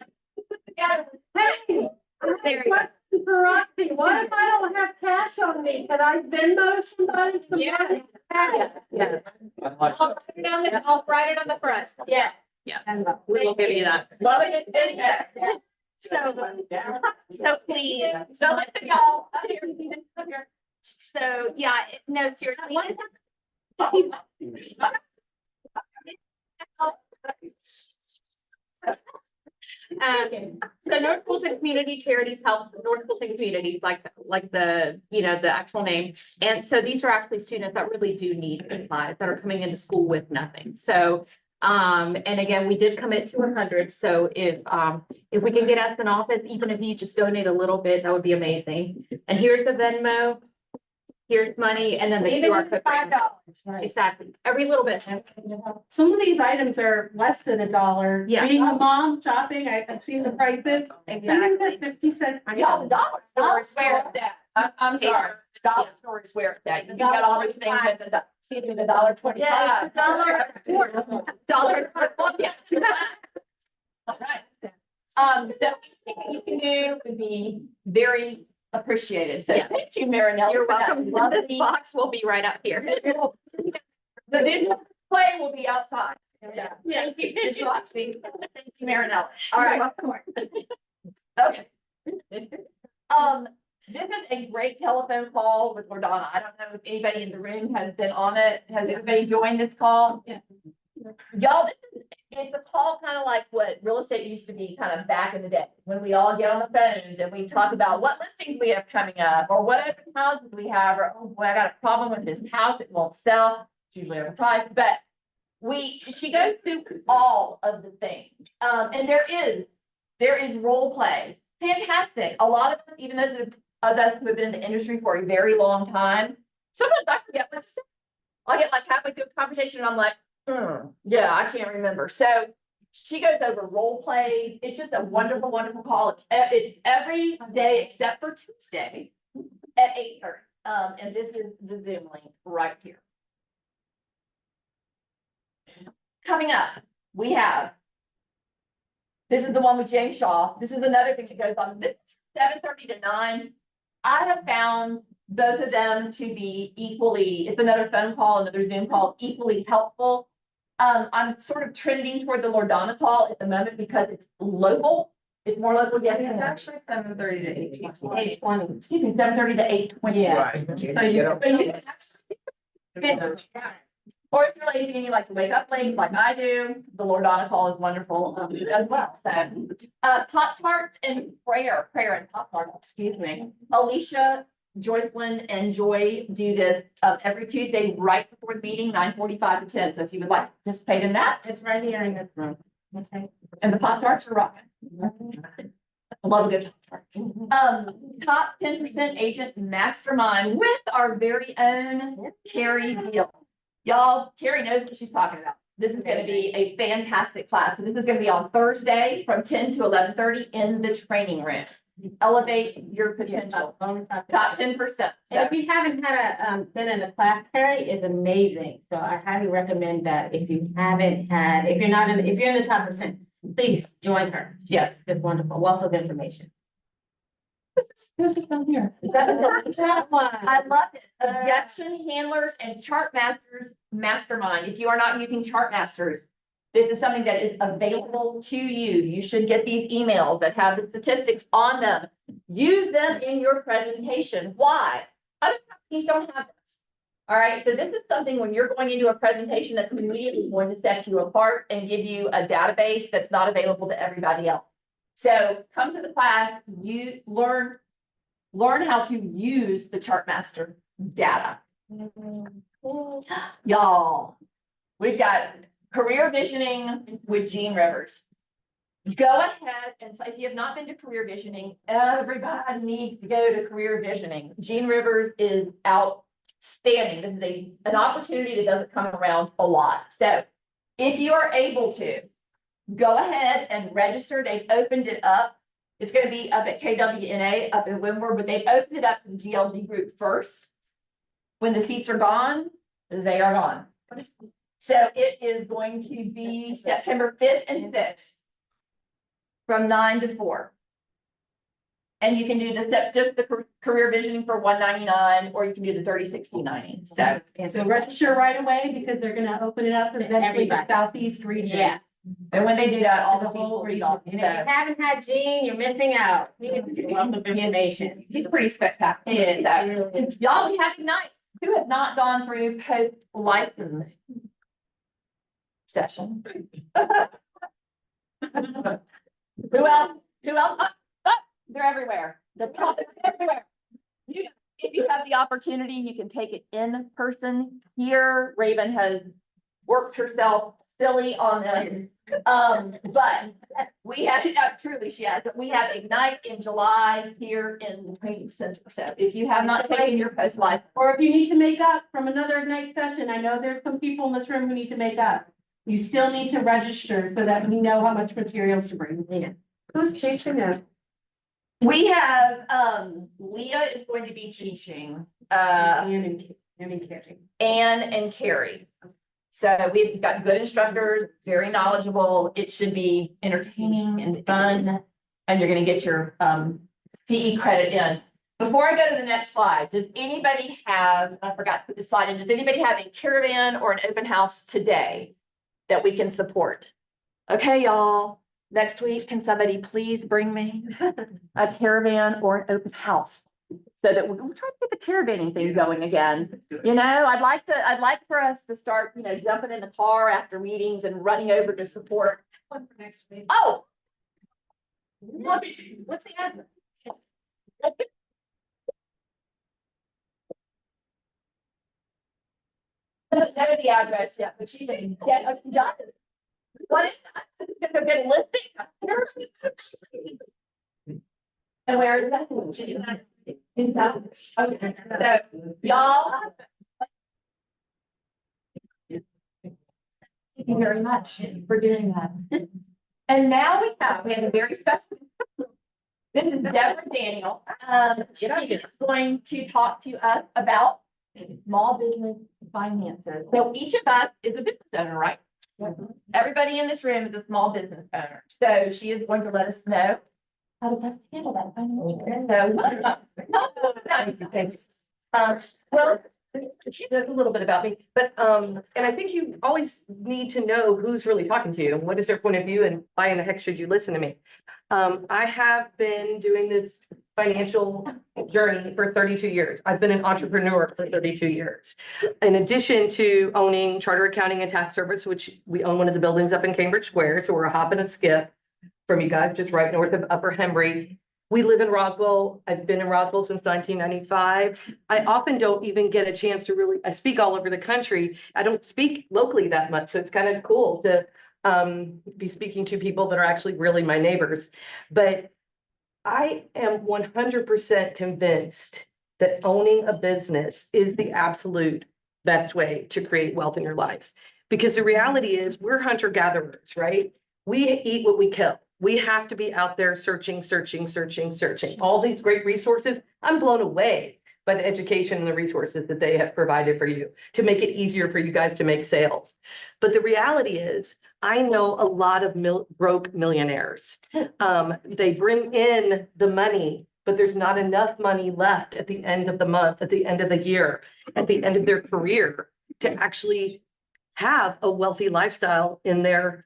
[SPEAKER 5] Hey, question for Roxy, what if I don't have cash on me? Can I Venmo somebody some money?
[SPEAKER 3] Yeah.
[SPEAKER 4] I'll write it on the front.
[SPEAKER 3] Yeah.
[SPEAKER 4] Yeah. We will give you that.
[SPEAKER 3] Love it.
[SPEAKER 4] So please.
[SPEAKER 3] So listen, y'all.
[SPEAKER 4] So, yeah, no, seriously. So North Fulton Community Charities helps North Fulton communities, like the, the actual name. And so these are actually students that really do need supplies that are coming into school with nothing. So
[SPEAKER 3] And again, we did commit to 100, so if we can get us an office, even if you just donate a little bit, that would be amazing. And here's the Venmo, here's money, and then the
[SPEAKER 4] Even
[SPEAKER 3] QR
[SPEAKER 4] if
[SPEAKER 3] code.
[SPEAKER 4] $5.
[SPEAKER 3] Exactly, every little bit.
[SPEAKER 5] Some of these items are less than $1.
[SPEAKER 3] Yeah.
[SPEAKER 5] Being a mom shopping, I've seen the prices.
[SPEAKER 3] Exactly.
[SPEAKER 5] 50 cents.
[SPEAKER 3] Yeah, the dollar store is where it's at. I'm sorry, the dollar store is where it's at. You got all these things at the, excuse me, the $1.25.
[SPEAKER 4] Yeah, it's $1.
[SPEAKER 3] Dollar. Yeah. All right. So anything you can do would be very appreciated. So thank you, Marinelle.
[SPEAKER 11] You're
[SPEAKER 3] for that
[SPEAKER 11] welcome.
[SPEAKER 3] lovely-
[SPEAKER 11] This box will be right up here.
[SPEAKER 3] The video play will be outside. Yeah. Thank you, Ms. Roxy. Thank you, Marinelle. All right. Okay. This is a great telephone call with Lordana. I don't know if anybody in the room has been on it. Has anybody joined this call?
[SPEAKER 5] Yeah.
[SPEAKER 3] Y'all, it's a call kind of like what real estate used to be kind of back in the day, when we all get on the phones and we talk about what listings we have coming up, or what open houses we have, or, oh boy, I got a problem with this house, it won't sell, it's usually overpriced, but she goes through all of the things. And there is role play. Fantastic. A lot of us, even those of us who have been in the industry for a very long time, sometimes I forget what to say. I'll get like halfway through a conversation and I'm like, yeah, I can't remember. So she goes over role play. It's just a wonderful, wonderful call. It's every day except for Tuesday at 8:30. And this is the Zoom link right here. Coming up, we have, this is the one with James Shaw. This is another thing that goes on. This is 7:30 to 9. I have found both of them to be equally, it's another phone call, another Zoom call, equally helpful. I'm sort of trending toward the Lordana call at the moment because it's local. It's more local. Yes,
[SPEAKER 7] It's actually 7:30 to 8:20.
[SPEAKER 3] 8:20. Excuse me, 7:30 to 8:20.
[SPEAKER 5] Yeah.
[SPEAKER 3] Or if you're lazy and you like to wake up late, like I do, the Lordana call is wonderful as well. So, Pop-Tarts and prayer and Pop-Tarts, excuse me. Alicia, Joycelyn, and Joy do this every Tuesday right before the meeting, 9:45 to 10. So if you would like to participate in that,
[SPEAKER 4] It's right here in this room. Okay.
[SPEAKER 3] and the Pop-Tarts are rocking. I love a good Pop-Tart. Top 10% agent mastermind with our very own Carrie Field. Y'all, Carrie knows what she's talking about. This is gonna be a fantastic class. So this is gonna be on Thursday from 10 to 11:30 in the training room. Elevate your potential. Top 10%.
[SPEAKER 8] And if you haven't had been in a class, Carrie is amazing. So I highly recommend that if you haven't had, if you're in the top percent, please join her.
[SPEAKER 3] Yes.
[SPEAKER 8] It's wonderful. Wealth of information.
[SPEAKER 3] This is down here. I love this. Objection handlers and chart masters mastermind. If you are not using chart masters, this is something that is available to you. You should get these emails that have the statistics on them. Use them in your presentation. Why? Other companies don't have this. All right, so this is something when you're going into a presentation that's immediately going to set you apart and give you a database that's not available to everybody else. So come to the class, you learn how to use the Chartmaster data. Y'all, we've got career visioning with Gene Rivers. Go ahead and if you have not been to career visioning, everybody needs to go to career visioning. Gene Rivers is outstanding. This is an opportunity that doesn't come around a lot. So if you are able to, go ahead and register. They've opened it up. It's going to be up at KWNA up in Windward, but they've opened it up to the GLG group first. When the seats are gone, they are gone. So it is going to be September 5th and 6th from 9 to 4. And you can do just the career visioning for $199, or you can do the 30, 60, 90.
[SPEAKER 5] So register right away because they're gonna open it up eventually to
[SPEAKER 8] everybody.
[SPEAKER 5] Southeast region.
[SPEAKER 8] Yeah.
[SPEAKER 3] And when they do that, all the
[SPEAKER 8] The
[SPEAKER 3] seats
[SPEAKER 8] whole
[SPEAKER 3] will be
[SPEAKER 8] region.
[SPEAKER 3] gone.
[SPEAKER 8] And if you haven't had Gene, you're missing out. He's a wealth of information.
[SPEAKER 3] He's pretty spectacular.
[SPEAKER 8] Yeah,
[SPEAKER 3] So, y'all be having night. Who have not gone through post license session? Who else? They're everywhere. The top is everywhere. If you have the opportunity, you can take it in person. Here, Raven has worked herself silly on the, but we have, truly she has, but we have Ignite in July here in the training center. So if you have not taken your post life,
[SPEAKER 12] Or if you need to make up from another Ignite session, I know there's some people in this room who need to make up. You still need to register so that we know how much materials to bring.
[SPEAKER 3] Yeah.
[SPEAKER 5] Who's teaching it?
[SPEAKER 3] we have, Leah is going to be teaching,
[SPEAKER 12] And Carrie.
[SPEAKER 3] Anne and Carrie. So we've got good instructors, very knowledgeable. It should be entertaining and fun. And you're gonna get your CE credit in. Before I go to the next slide, does anybody have, I forgot to put this slide in, does anybody have a caravan or an open house today that we can support? Okay, y'all, next week, can somebody please bring me a caravan or an open house? So that we're trying to get the caravanning thing going again. You know, I'd like for us to start, jumping in the car after meetings and running over to support.
[SPEAKER 12] One for next week.
[SPEAKER 3] Oh. Look at you, what's the address? Doesn't know the address yet, but she didn't get, she does. What is that? Gonna get a listing. And where is that? In South. Okay, so y'all. Thank you very much for doing that. And now we have a very special. This is Deborah Daniel. She is going to talk to us about small business finances. So each of us is a business owner, right? Everybody in this room is a small business owner. So she is going to let us know how to best handle that financial. Well, she knows a little bit about me.
[SPEAKER 13] But, and I think you always need to know who's really talking to you and what is their point of view and why in the heck should you listen to me? I have been doing this financial journey for 32 years. I've been an entrepreneur for 32 years. In addition to owning Charter Accounting and Tax Service, which we own one of the buildings up in Cambridge Square, so we're a hop and a skip from you guys, just right north of Upper Hembry. We live in Roswell. I've been in Roswell since 1995. I often don't even get a chance to really, I speak all over the country. I don't speak locally that much, so it's kind of cool to be speaking to people that are actually really my neighbors. But I am 100% convinced that owning a business is the absolute best way to create wealth in your life. Because the reality is we're hunter-gatherers, right? We eat what we kill. We have to be out there searching. All these great resources. I'm blown away by the education and the resources that they have provided for you to make it easier for you guys to make sales. But the reality is, I know a lot of broke millionaires. They bring in the money, but there's not enough money left at the end of the month, at the end of the year, at the end of their career to actually have a wealthy lifestyle in their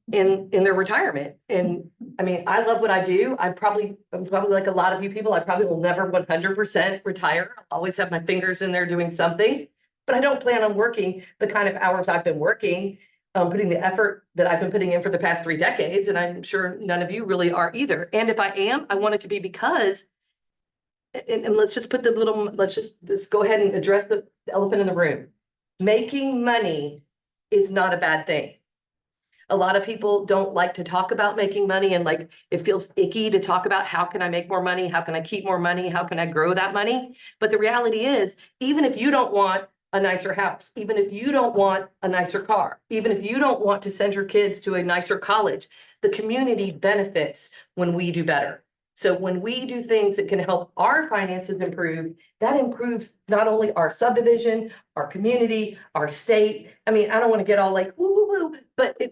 [SPEAKER 13] retirement. And I mean, I love what I do. I'm probably like a lot of you people, I probably will never 100% retire. I'll always have my fingers in there doing something, but I don't plan on working the kind of hours I've been working, putting the effort that I've been putting in for the past 3 decades. And I'm sure none of you really are either. And if I am, I want it to be because, and let's just put let's just go ahead and address the elephant in the room. Making money is not a bad thing. A lot of people don't like to talk about making money, and like it feels icky to talk about how can I make more money? How can I keep more money? How can I grow that money? But the reality is, even if you don't want a nicer house, even if you don't want a nicer car, even if you don't want to send your kids to a nicer college, the community benefits when we do better. So when we do things that can help our finances improve, that improves not only our subdivision, our community, our state. I mean, I don't want to get all like woo woo woo, but the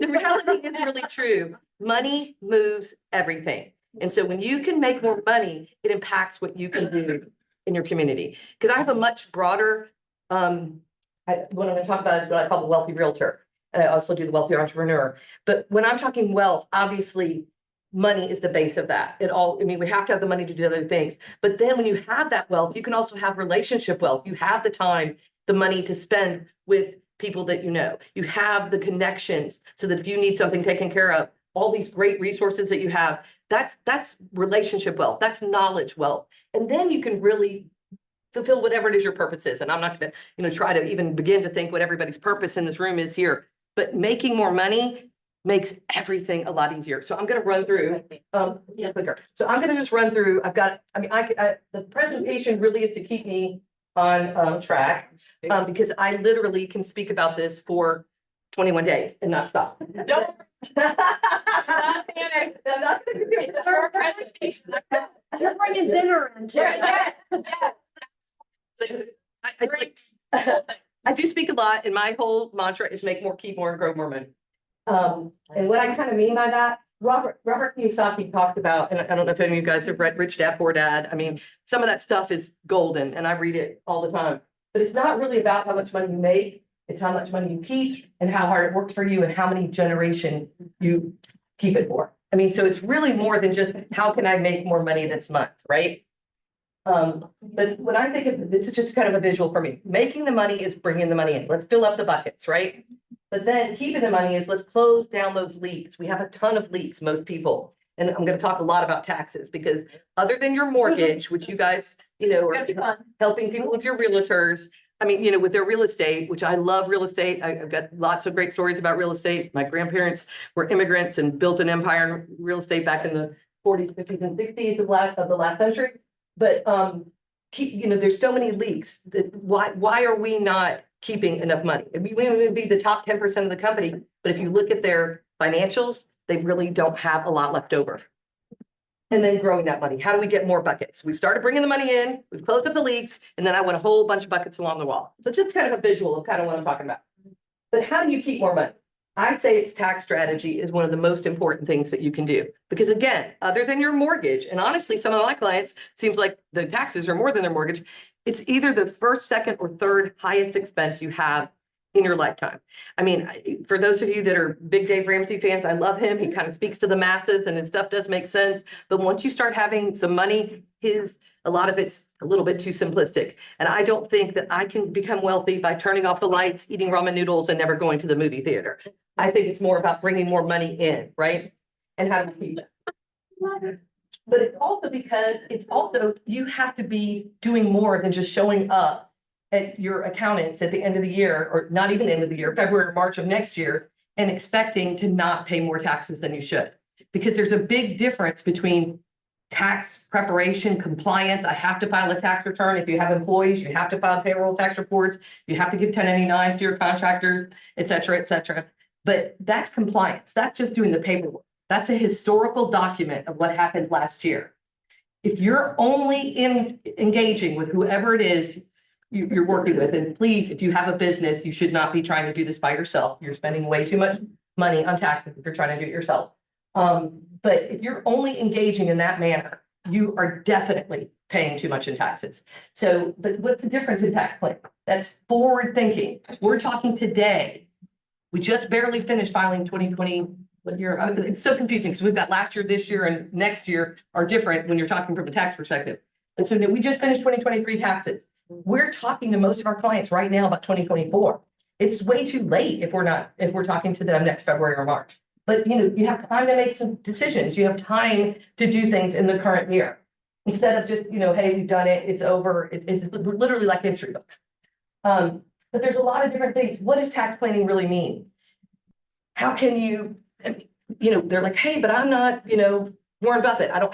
[SPEAKER 13] reality is really true. Money moves everything. And so when you can make more money, it impacts what you can do in your community. Because I have a much broader, what I'm going to talk about is what I call the wealthy realtor. And I also do the wealthy entrepreneur. But when I'm talking wealth, obviously, money is the base of that. I mean, we have to have the money to do other things. But then when you have that wealth, you can also have relationship wealth. You have the time, the money to spend with people that you know. You have the connections so that if you need something taken care of, all these great resources that you have, that's relationship wealth. That's knowledge wealth. And then you can really fulfill whatever it is your purpose is. And I'm not going to, try to even begin to think what everybody's purpose in this room is here. but making more money makes everything a lot easier. So I'm gonna run through, quicker. So I'm gonna just run through, I've got, the presentation really is to keep me on, track. Because I literally can speak about this for 21 days and not stop. Don't. Not panic. I'm not gonna do it. It's our presentation.
[SPEAKER 4] You're bringing dinner in too.
[SPEAKER 13] Yes, yes. So, I do speak a lot, and my whole mantra is make more, keep more, and grow more money. And what I kind of mean by that, Robert Kiyosaki talks about, and I don't know if any of you guys have read Rich Dad Poor Dad. I mean, some of that stuff is golden, and I read it all the time. But it's not really about how much money you make, it's how much money you keep, and how hard it works for you, and how many generations you keep it for. I mean, so it's really more than just how can I make more money this month, right? But when I think of this is just kind of a visual for me. Making the money is bringing the money in. Let's fill up the buckets, right? But then keeping the money is let's close down those leaks. We have a ton of leaks, most people. And I'm going to talk a lot about taxes because other than your mortgage, which you guys, are helping people with your realtors. I mean, with their real estate, which I love real estate. I've got lots of great stories about real estate. My grandparents were immigrants and built an empire in real estate back in the 40s, 50s, and 60s of the last century. But there's so many leaks that why are we not keeping enough money? We would be the top 10% of the company, but if you look at their financials, they really don't have a lot left over. And then growing that money. How do we get more buckets? We've started bringing the money in, we've closed up the leaks, and then I want a whole bunch of buckets along the wall. So just kind of a visual of kind of what I'm talking about. But how do you keep more money? I say it's tax strategy is one of the most important things that you can do. Because again, other than your mortgage, and honestly, some of my clients, seems like the taxes are more than their mortgage. It's either the first, second, or third highest expense you have in your lifetime. I mean, for those of you that are big Dave Ramsey fans, I love him. He kind of speaks to the masses and his stuff does make sense. But once you start having some money, a lot of it's a little bit too simplistic. And I don't think that I can become wealthy by turning off the lights, eating ramen noodles, and never going to the movie theater. I think it's more about bringing more money in, right? And how do we keep it? But it's also because you have to be doing more than just showing up at your accountants at the end of the year, or not even end of the year, February or March of next year, and expecting to not pay more taxes than you should. Because there's a big difference between tax preparation, compliance. I have to file a tax return. If you have employees, you have to file payroll tax reports. You have to give 1099s to your contractors, et cetera, et cetera. But that's compliance. That's just doing the paperwork. That's a historical document of what happened last year. If you're only engaging with whoever it is you're working with, and please, if you have a business, you should not be trying to do this by yourself. You're spending way too much money on taxes if you're trying to do it yourself. But if you're only engaging in that manner, you are definitely paying too much in taxes. So, but what's the difference in tax planning? That's forward thinking. We're talking today. We just barely finished filing 2020. What year? It's so confusing because we've got last year, this year, and next year are different when you're talking from a tax perspective. And so we just finished 2023 taxes. We're talking to most of our clients right now about 2024. It's way too late if we're talking to them next February or March. But you have time to make some decisions. You have time to do things in the current year. Instead of just, hey, we've done it, it's over. It's literally like a history book. But there's a lot of different things. What does tax planning really mean? How can you, they're like, hey, but I'm not, Warren Buffett. I don't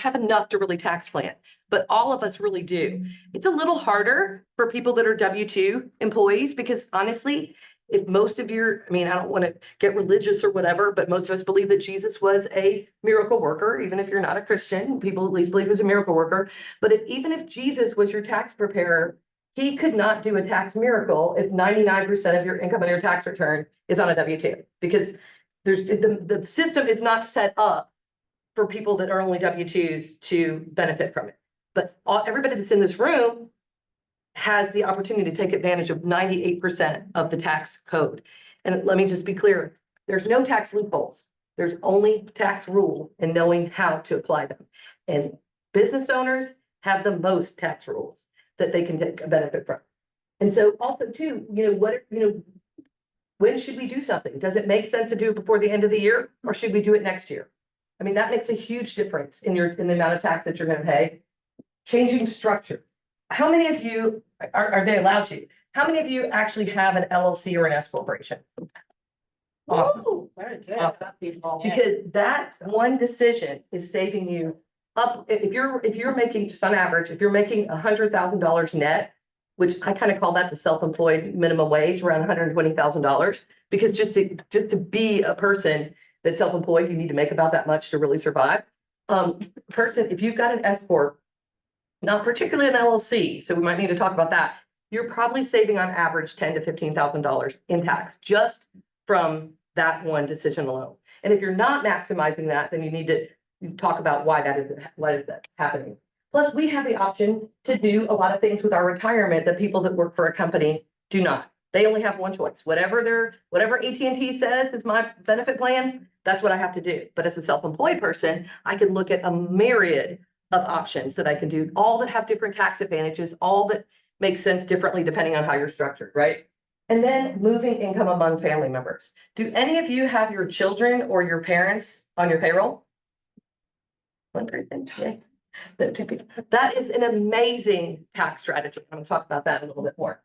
[SPEAKER 13] have enough to really tax plan, but all of us really do. It's a little harder for people that are W-2 employees because honestly, if most of I don't want to get religious or whatever, but most of us believe that Jesus was a miracle worker. Even if you're not a Christian, people at least believe he was a miracle worker. But even if Jesus was your tax preparer, he could not do a tax miracle if 99% of your income on your tax return is on a W-2, because the system is not set up for people that are only W-2s to benefit from it. But everybody that's in this room has the opportunity to take advantage of 98% of the tax code. And let me just be clear, there's no tax loopholes. There's only tax rule and knowing how to apply them. And business owners have the most tax rules that they can take a benefit from. And so also too, when should we do something? Does it make sense to do it before the end of the year, or should we do it next year? I mean, that makes a huge difference in the amount of tax that you're going to pay. Changing structure. How many of you are they allowed to? How many of you actually have an LLC or an S corporation?
[SPEAKER 7] Awesome.
[SPEAKER 3] Woo, very good.
[SPEAKER 7] Awesome.
[SPEAKER 3] People.
[SPEAKER 13] Because that one decision is saving you up, if you're making, just on average, if you're making $100,000 net, which I kind of call that the self-employed minimum wage, around $120,000. Because just to be a person that's self-employed, you need to make about that much to really survive. Person, if you've got an S corp, not particularly an LLC, so we might need to talk about that. You're probably saving on average $10,000 to $15,000 in tax just from that one decision alone. And if you're not maximizing that, then you need to talk about why is that happening. Plus, we have the option to do a lot of things with our retirement that people that work for a company do not. They only have one choice. Whatever AT&T says is my benefit plan, that's what I have to do. But as a self-employed person, I can look at a myriad of options that I can do, all that have different tax advantages, all that make sense differently depending on how you're structured, right? And then moving income among family members. Do any of you have your children or your parents on your payroll? One person, yeah. That is an amazing tax strategy. I'm gonna talk about that a little bit more.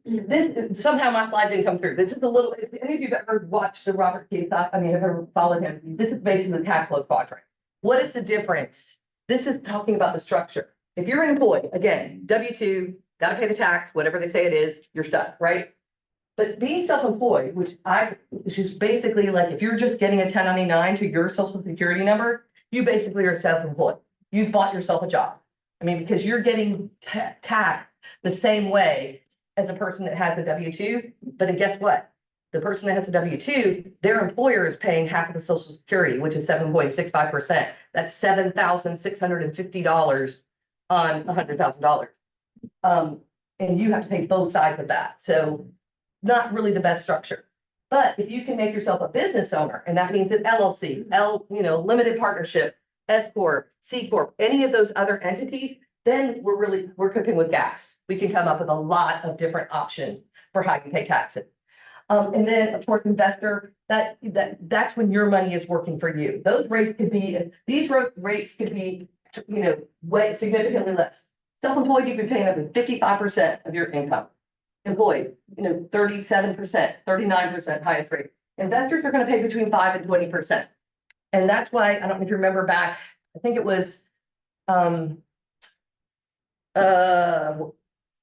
[SPEAKER 13] This, somehow my slide didn't come through. This is a little, if any of you have ever watched the Robert Kiyosaki, have ever followed him, this is basically the cash flow quadrant. What is the difference? This is talking about the structure. If you're an employee, again, W-2, gotta pay the tax, whatever they say it is, you're stuck, right? But being self-employed, which is just basically like, if you're just getting a 1099 to your social security number, you basically are self-employed. You've bought yourself a job. I mean, because you're getting taxed the same way as a person that has a W-2, but then guess what? The person that has a W-2, their employer is paying half of the social security, which is 7.65%. That's $7,650 on $100,000. And you have to pay both sides of that. So not really the best structure. But if you can make yourself a business owner, and that means an LLC, limited partnership, S Corp, C Corp, any of those other entities, then we're cooking with gas. We can come up with a lot of different options for how you pay taxes. And then, of course, investor, that's when your money is working for you. Those rates could be, these rates could be, way significantly less. Self-employed, you could pay up to 55% of your income. Employed, 37%, 39% highest rate. Investors are going to pay between 5 and 20%. And that's why, I don't know if you remember back, I think it was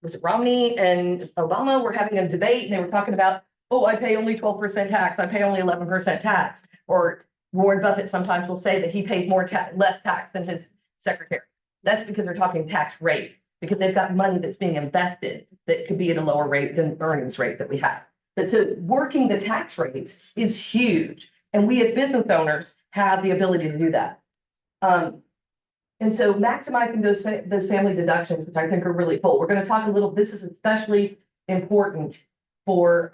[SPEAKER 13] it Romney and Obama were having a debate and they were talking about, oh, I pay only 12% tax. I pay only 11% tax. Or Warren Buffett sometimes will say that he pays less tax than his secretary. That's because they're talking tax rate, because they've got money that's being invested that could be at a lower rate than the earnings rate that we have. But so working the tax rates is huge. And we as business owners have the ability to do that. And so maximizing those family deductions, which I think are really cool. We're going to talk a little, this is especially important for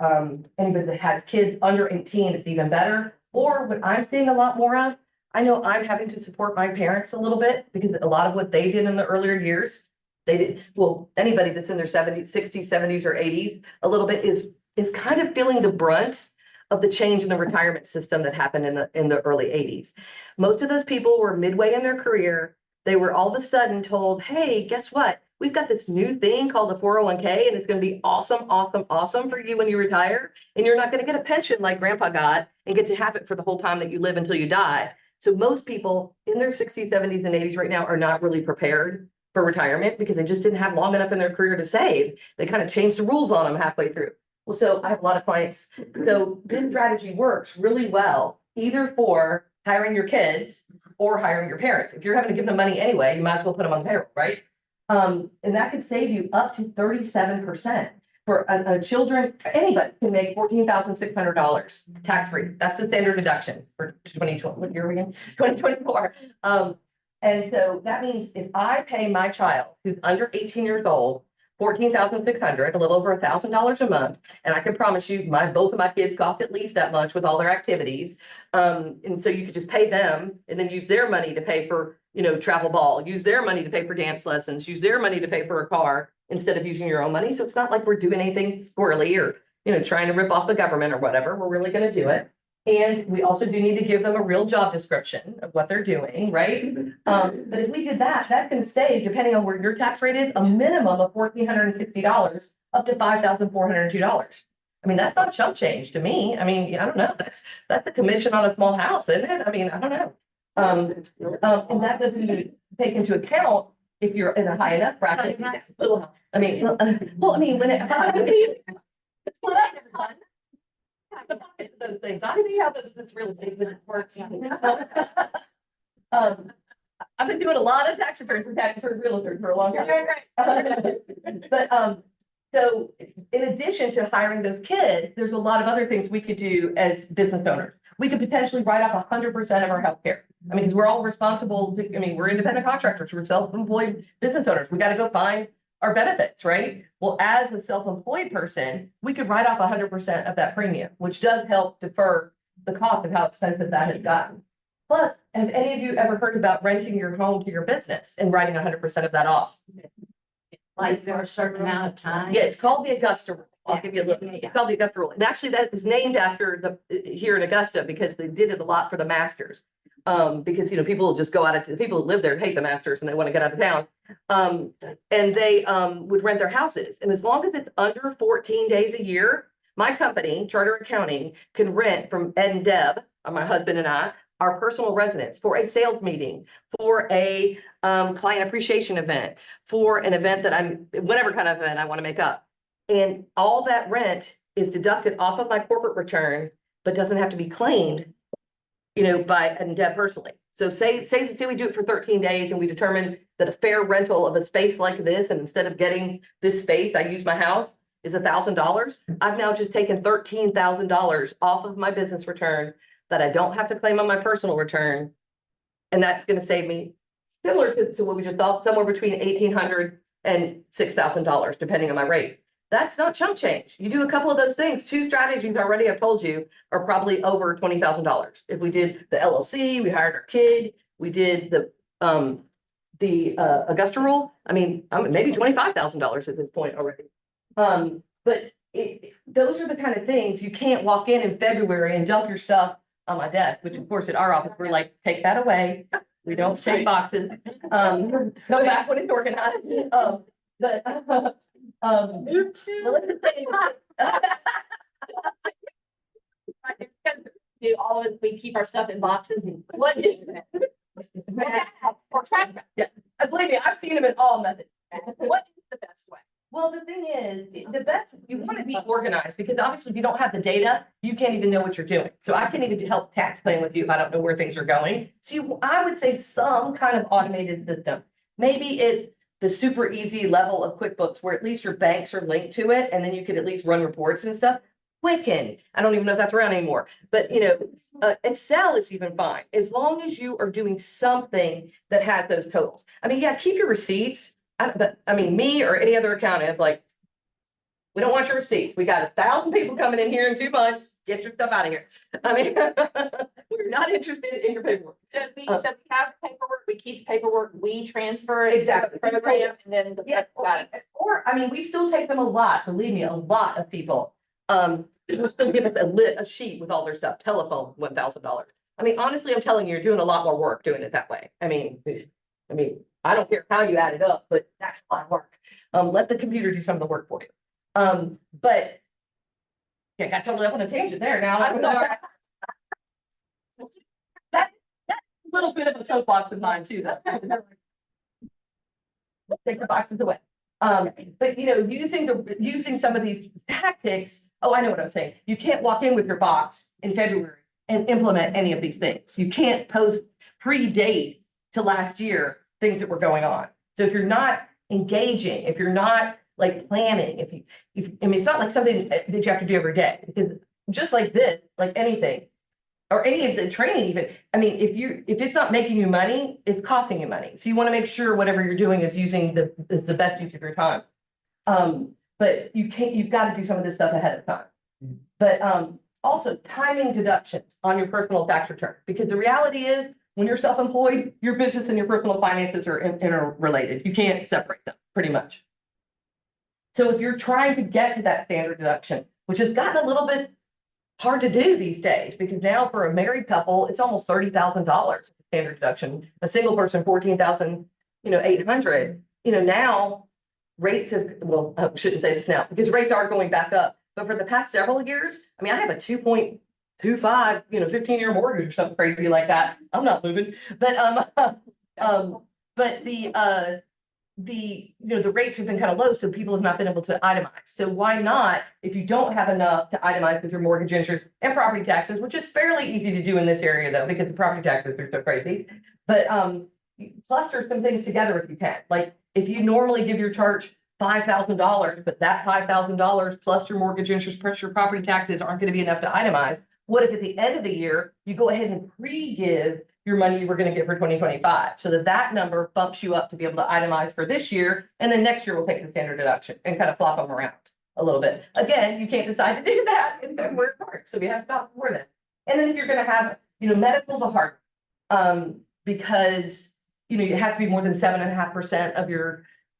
[SPEAKER 13] anybody that has kids under 18, it's even better. Or what I'm seeing a lot more of, I know I'm having to support my parents a little bit because a lot of what they did in the earlier years, anybody that's in their 70s, 60s, 70s, or 80s, a little bit is kind of feeling the brunt of the change in the retirement system that happened in the early 80s. Most of those people were midway in their career. They were all of a sudden told, hey, guess what? We've got this new thing called a 401k, and it's going to be awesome, awesome, awesome for you when you retire. And you're not going to get a pension like grandpa got and get to have it for the whole time that you live until you die. So most people in their 60s, 70s, and 80s right now are not really prepared for retirement because they just didn't have long enough in their career to save. They kind of changed the rules on them halfway through. Well, so I have a lot of clients. So this strategy works really well, either for hiring your kids or hiring your parents. If you're having to give them money anyway, you might as well put them on the payroll, right? And that could save you up to 37%. For children, anybody can make $14,600 tax-free. That's the standard deduction for 2020. What year are we in? 2024. And so that means if I pay my child who's under 18 years old, $14,600, a little over $1,000 a month, and I can promise you, both of my kids cost at least that much with all their activities. And so you could just pay them and then use their money to pay for, travel ball, use their money to pay for dance lessons, use their money to pay for a car instead of using your own money. So it's not like we're doing anything squirrely or, trying to rip off the government or whatever. We're really going to do it. And we also do need to give them a real job description of what they're doing, right? But if we did that, that can save, depending on where your tax rate is, a minimum of $1,460 up to $5,402. I mean, that's not chump change to me. I mean, I don't know, that's a commission on a small house, isn't it? I mean, I don't know. And that doesn't take into account if you're in a high enough bracket. I mean, well, I mean, when it. It's split up. The pockets of those things. I don't know how this real estate business works. I've been doing a lot of tax returns for realtors for a long time. But, so in addition to hiring those kids, there's a lot of other things we could do as business owners. We could potentially write off 100% of our healthcare. I mean, because we're all responsible I mean, we're independent contractors, we're self-employed business owners. We got to go find our benefits, right? Well, as a self-employed person, we could write off 100% of that premium, which does help defer the cost of how expensive that has gotten. Plus, have any of you ever heard about renting your home to your business and writing 100% of that off?
[SPEAKER 11] Like for a certain amount of time.
[SPEAKER 13] Yeah, it's called the Augusta Rule. I'll give you a little, it's called the Augusta Rule. And actually that was named after here in Augusta because they did it a lot for the masters. Because, you know, people will just go out of, people who live there hate the masters and they want to get out of town. And they would rent their houses. And as long as it's under 14 days a year, my company, Charter Accounting, can rent from Ed and Deb, my husband and I, our personal residence for a sales meeting, for a client appreciation event, for an event that whatever kind of event I want to make up. And all that rent is deducted off of my corporate return, but doesn't have to be claimed, you know, by Ed and Deb personally. So say we do it for 13 days and we determine that a fair rental of a space like this, and instead of getting this space, I use my house, is $1,000. I've now just taken $13,000 off of my business return that I don't have to claim on my personal return. And that's going to save me, similar to what we just thought, somewhere between $1,800 and $6,000, depending on my rate. That's not chump change. You do a couple of those things, 2 strategies already I've told you are probably over $20,000. If we did the LLC, we hired our kid, we did the Augusta Rule, I mean, maybe $25,000 at this point already. But those are the kind of things you can't walk in February and dump your stuff on my desk, which of course at our office, we're like, take that away. We don't take boxes. Go back when it's organized.
[SPEAKER 3] Do all of it, we keep our stuff in boxes and what is it? Or trash bag.
[SPEAKER 13] Yeah, believe me, I've seen them in all methods. What is the best way? Well, the thing is, you want to be organized because obviously if you don't have the data, you can't even know what you're doing. So I can't even help tax plan with you if I don't know where things are going. So I would say some kind of automated system. Maybe it's the super easy level of QuickBooks where at least your banks are linked to it. And then you can at least run reports and stuff. Quicken. I don't even know if that's around anymore, but you know, Excel is even fine. As long as you are doing something that has those totals. I mean, yeah, keep your receipts. But I mean, me or any other accountant is like, we don't want your receipts. We got 1,000 people coming in here in 2 months. Get your stuff out of here. I mean, we're not interested in your paperwork.
[SPEAKER 3] So we have paperwork, we keep paperwork, we transfer it.
[SPEAKER 13] Exactly.
[SPEAKER 3] To the program and then.
[SPEAKER 13] Or, I mean, we still take them a lot, believe me, a lot of people. Will still give us a sheet with all their stuff, telephone, $1,000. I mean, honestly, I'm telling you, you're doing a lot more work doing it that way. I mean, I don't care how you add it up, but that's a lot of work. Let the computer do some of the work for you. But yeah, got totally up on a tangent there now. I'm sorry. That's a little bit of a soapbox of mine too. Take the boxes away. But you know, using some of these tactics. Oh, I know what I'm saying. You can't walk in with your box in February and implement any of these things. You can't predate to last year things that were going on. So if you're not engaging, if you're not like planning, I mean, it's not like something that you have to do every day, because just like this, like anything, or any of the training even, I mean, if it's not making you money, it's costing you money. So you want to make sure whatever you're doing is using the best use of your time. But you've got to do some of this stuff ahead of time. But also timing deductions on your personal tax return, because the reality is when you're self-employed, your business and your personal finances are interrelated. You can't separate them pretty much. So if you're trying to get to that standard deduction, which has gotten a little bit hard to do these days, because now for a married couple, it's almost $30,000 standard deduction. A single person, 14,000, $800. Now rates have, well, I shouldn't say this now because rates are going back up, but for the past several years, I mean, I have a 2.25, 15-year mortgage or something crazy like that. I'm not moving, but, but the rates have been kind of low, so people have not been able to itemize. So why not, if you don't have enough to itemize with your mortgage interest and property taxes, which is fairly easy to do in this area though, because the property taxes are so crazy. But cluster some things together if you can. Like if you normally give your church $5,000, but that $5,000 plus your mortgage interest plus your property taxes aren't going to be enough to itemize. What if at the end of the year, you go ahead and pre-give your money you were going to get for 2025, so that that number bumps you up to be able to itemize for this year, and then next year we'll take the standard deduction and kind of flop them around a little bit. Again, you can't decide to do that in February, March, so we have to talk before then. And then if you're going to have, medical's a hard, because it has to be more than 7.5%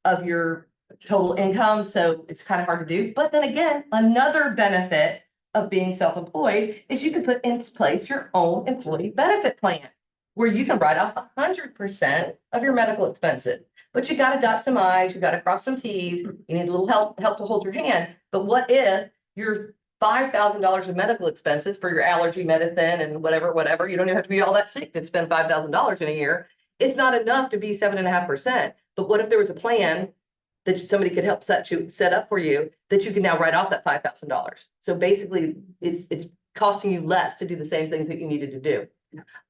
[SPEAKER 13] of your total income, so it's kind of hard to do. But then again, another benefit of being self-employed is you can put in place your own employee benefit plan, where you can write off 100% of your medical expenses. But you got to dot some I's, you got to cross some T's, you need a little help to hold your hand. But what if your $5,000 of medical expenses for your allergy medicine and whatever, you don't even have to be all that sick to spend $5,000 in a year. It's not enough to be 7.5%. But what if there was a plan that somebody could help set up for you, that you can now write off that $5,000? So basically it's costing you less to do the same things that you needed to do.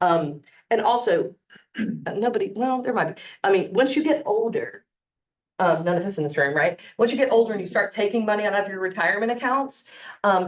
[SPEAKER 13] And also there might be, once you get older, none of us in this room, right? Once you get older and you start taking money out of your retirement accounts,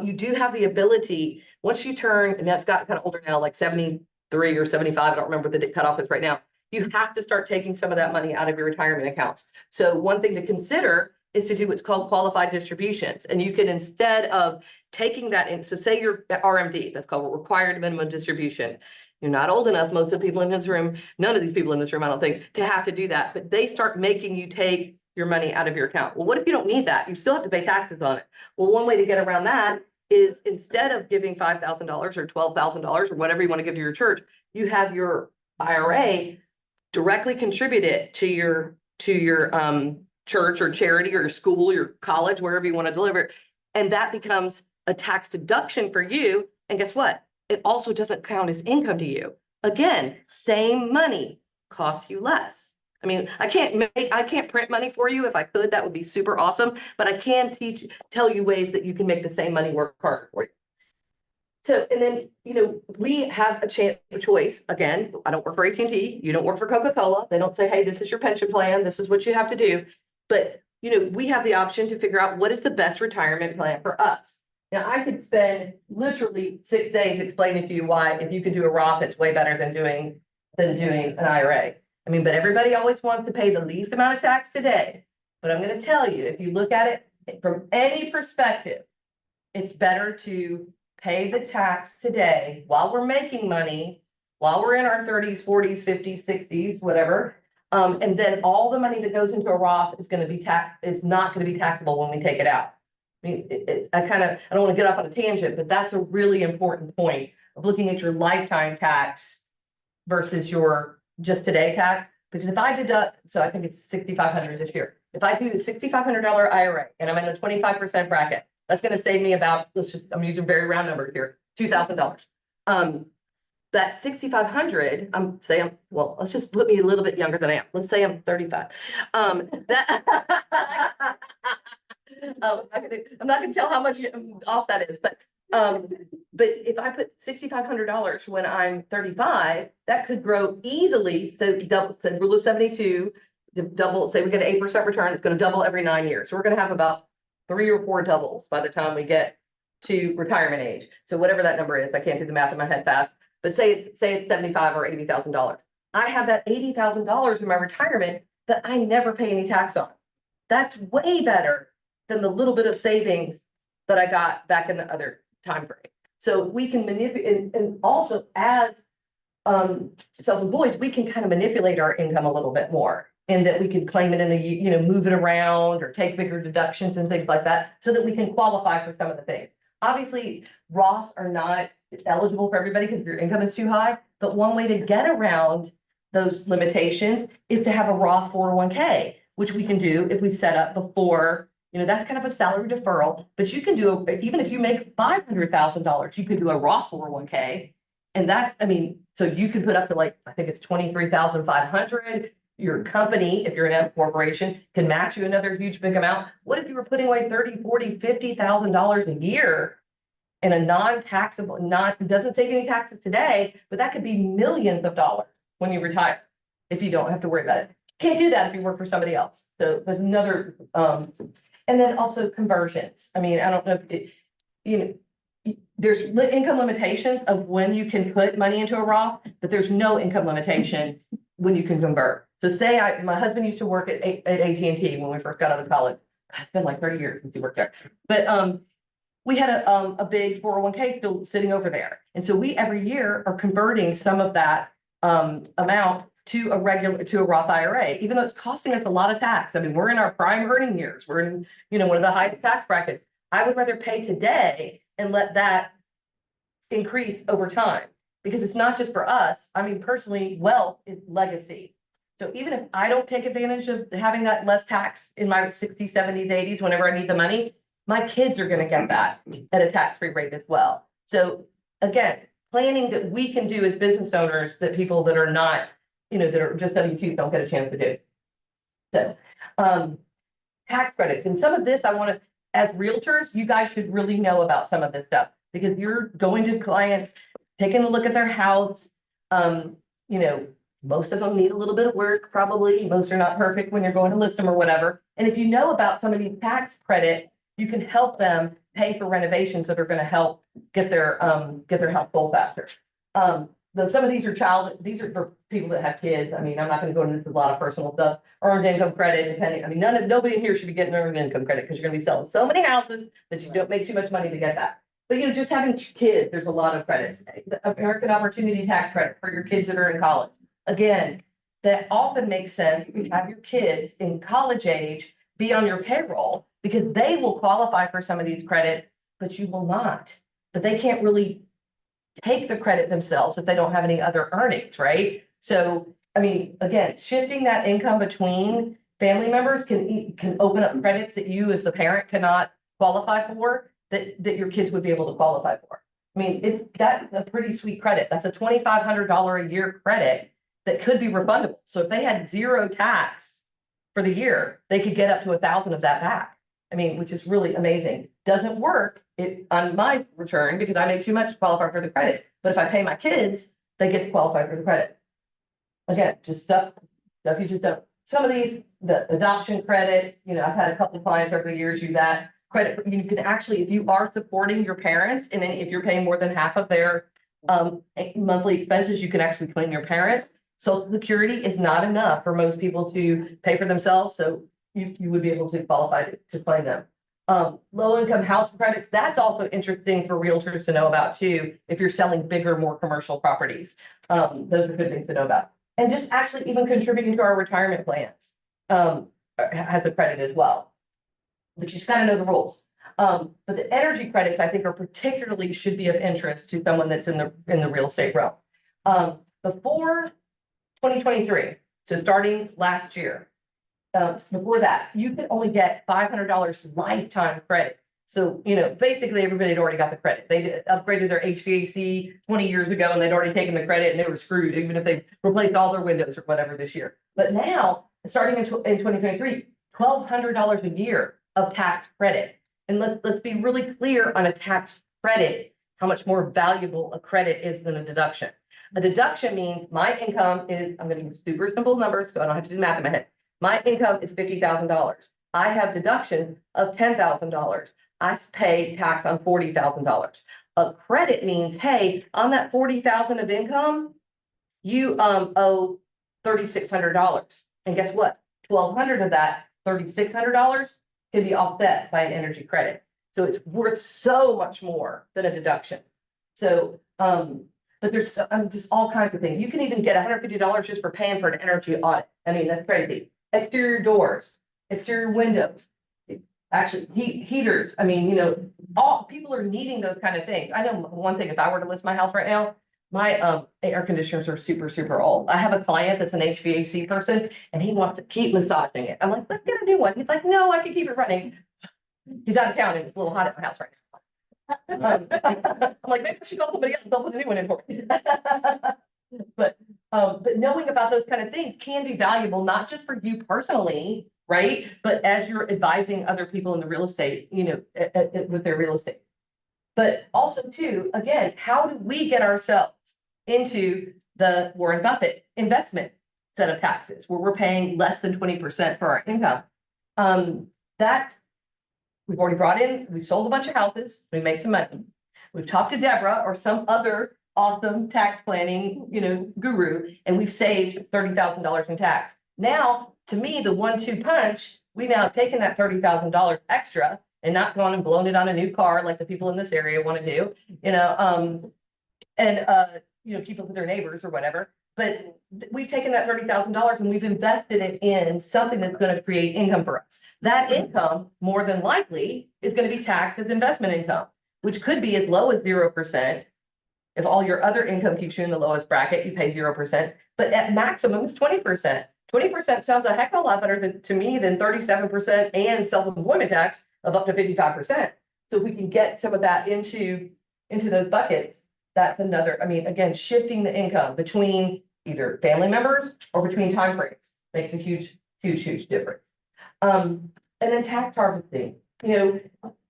[SPEAKER 13] you do have the ability, once you turn, and that's got kind of older now, like 73 or 75, I don't remember what the cutoff is right now. You have to start taking some of that money out of your retirement accounts. So one thing to consider is to do what's called qualified distributions. And you can, instead of taking that in, so say you're at RMD, that's called required minimum distribution. You're not old enough, most of the people in this room, none of these people in this room, I don't think, to have to do that. But they start making you take your money out of your account. Well, what if you don't need that? You still have to pay taxes on it. Well, one way to get around that is, instead of giving $5,000 or $12,000 or whatever you want to give to your church, you have your IRA directly contribute it to your church or charity or your school, your college, wherever you want to deliver it. And that becomes a tax deduction for you. And guess what? It also doesn't count as income to you. Again, same money costs you less. I can't print money for you. If I could, that would be super awesome. But I can tell you ways that you can make the same money work harder for you. So, and then, we have a choice. Again, I don't work for AT&T. You don't work for Coca-Cola. They don't say, hey, this is your pension plan. This is what you have to do. But, we have the option to figure out what is the best retirement plan for us. Now, I could spend literally 6 days explaining to you why, if you could do a Roth, it's way better than doing an IRA. But everybody always wants to pay the least amount of tax today. But I'm going to tell you, if you look at it from any perspective, it's better to pay the tax today while we're making money, while we're in our 30s, 40s, 50s, 60s, whatever. And then all the money that goes into a Roth is not going to be taxable when we take it out. I don't want to get off on a tangent, but that's a really important point of looking at your lifetime tax versus your just today tax. Because if I deduct, so I think it's $6,500 this year. If I do the $6,500 IRA and I'm in the 25% bracket, that's going to save me about, I'm using very round numbers here, $2,000. That $6,500, let's just put me a little bit younger than I am. Let's say I'm 35. I'm not going to tell how much off that is, but if I put $6,500 when I'm 35, that could grow easily. So rule of 72, double, say we get an 8% return, it's going to double every 9 years. So we're going to have about 3 or 4 doubles by the time we get to retirement age. So whatever that number is, I can't do the math in my head fast, but say it's $75,000 or $80,000. I have that $80,000 in my retirement that I never pay any tax on. That's way better than the little bit of savings that I got back in the other time frame. So we can manipulate, and also as self-employed, we can kind of manipulate our income a little bit more, and that we can claim it in move it around or take bigger deductions and things like that, so that we can qualify for some of the things. Obviously, Roths are not eligible for everybody because your income is too high, but one way to get around those limitations is to have a Roth 401k, which we can do if we set up before You know, that's kind of a salary deferral, but you can do, even if you make $500,000, you could do a Roth 401k. And that's, I mean, so you could put up to like, I think it's 23,500. Your company, if you're an S corporation, can match you another huge big amount. What if you were putting away 30, 40, $50,000 a year in a non-taxable, it doesn't take any taxes today, but that could be millions of dollars when you retire, if you don't have to worry about it. Can't do that if you work for somebody else. So there's another, and then also conversions. I mean, I don't know if it, you know, there's income limitations of when you can put money into a Roth, but there's no income limitation when you can convert. So say my husband used to work at AT&T when we first got out of college. It's been like 30 years since he worked there. But we had a big 401k still sitting over there. And so we every year are converting some of that amount to a Roth IRA, even though it's costing us a lot of tax. I mean, we're in our prime earning years. We're in, you know, one of the highest tax brackets. I would rather pay today and let that increase over time, because it's not just for us. I mean, personally, wealth is legacy. So even if I don't take advantage of having that less tax in my 60s, 70s, 80s, whenever I need the money, my kids are going to get that at a tax-free rate as well. So again, planning that we can do as business owners that people that are not, you know, that are just W-2s don't get a chance to do. So tax credits, and some of this I want to, as realtors, you guys should really know about some of this stuff, because you're going to clients, taking a look at their house. You know, most of them need a little bit of work, probably. Most are not perfect when you're going to list them or whatever. And if you know about some of these tax credits, you can help them pay for renovations that are going to help get their house sold faster. Though some of these are these are for people that have kids. I mean, I'm not going to go into this, a lot of personal stuff. Earned income credit, depending. I mean, nobody in here should be getting earned income credit, because you're going to be selling so many houses that you don't make too much money to get that. But, you know, just having kids, there's a lot of credits. The American Opportunity Tax Credit for your kids that are in college. Again, that often makes sense. You have your kids in college age be on your payroll, because they will qualify for some of these credits, but you will not. But they can't really take the credit themselves if they don't have any other earnings, right? So, I mean, again, shifting that income between family members can open up credits that you as the parent cannot qualify for, that your kids would be able to qualify for. I mean, that's a pretty sweet credit. That's a $2,500 a year credit that could be refundable. So if they had zero tax for the year, they could get up to 1,000 of that back. I mean, which is really amazing. Doesn't work on my return, because I make too much to qualify for the credit. But if I pay my kids, they get to qualify for the credit. Again, just stuff you just don't. Some of these, the adoption credit, you know, I've had a couple of clients over the years use that credit. You can actually, if you are supporting your parents, and then if you're paying more than half of their monthly expenses, you can actually claim your parents. Social Security is not enough for most people to pay for themselves, so you would be able to qualify to claim them. Low income house credits, that's also interesting for realtors to know about too, if you're selling bigger, more commercial properties. Those are good things to know about. And just actually even contributing to our retirement plans has a credit as well, but you just gotta know the rules. But the energy credits, I think, are particularly should be of interest to someone that's in the real estate realm. Before 2023, so starting last year, before that, you could only get $500 lifetime credit. So, you know, basically everybody had already got the credit. They upgraded their HVAC 20 years ago, and they'd already taken the credit, and they were screwed, even if they replaced all their windows or whatever this year. But now, starting in 2023, $1,200 a year of tax credit. And let's be really clear on a tax credit, how much more valuable a credit is than a deduction. A deduction means my income is, I'm going to use super simple numbers, so I don't have to do math in my head. My income is $50,000. I have deduction of $10,000. I pay tax on $40,000. A credit means, hey, on that $40,000 of income, you owe $3,600. And guess what? $1,200 of that $3,600 can be offset by an energy credit. So it's worth so much more than a deduction. So, but there's just all kinds of things. You can even get $150 just for paying for an energy audit. I mean, that's crazy. Exterior doors, exterior windows, actually heaters. I mean, you know, all people are needing those kind of things. I know one thing, if I were to list my house right now, my air conditioners are super, super old. I have a client that's an HVAC person, and he wants to keep massaging it. I'm like, let's get a new one. He's like, no, I can keep it running. He's out of town and it's a little hot at my house right now. I'm like, maybe I should call somebody else, don't put anyone in for me. But knowing about those kind of things can be valuable, not just for you personally, right? But as you're advising other people in the real estate, you know, with their real estate. But also too, again, how do we get ourselves into the Warren Buffett investment set of taxes where we're paying less than 20% for our income? That's, we've already brought in, we've sold a bunch of houses, we made some money. We've talked to Deborah or some other awesome tax planning, you know, guru, and we've saved $30,000 in tax. Now, to me, the 1-2 punch, we now have taken that $30,000 extra and not gone and blown it on a new car like the people in this area want to do, you know, you know, keep up with their neighbors or whatever. But we've taken that $30,000 and we've invested it in something that's going to create income for us. That income, more than likely, is going to be taxed as investment income, which could be as low as 0%. If all your other income keeps you in the lowest bracket, you pay 0%, but at maximum it's 20%. 20% sounds a heck of a lot better to me than 37% and self-employment tax of up to 55%. So if we can get some of that into those buckets, that's another, I mean, again, shifting the income between either family members or between time frames makes a huge difference. And then tax harvesting, you know,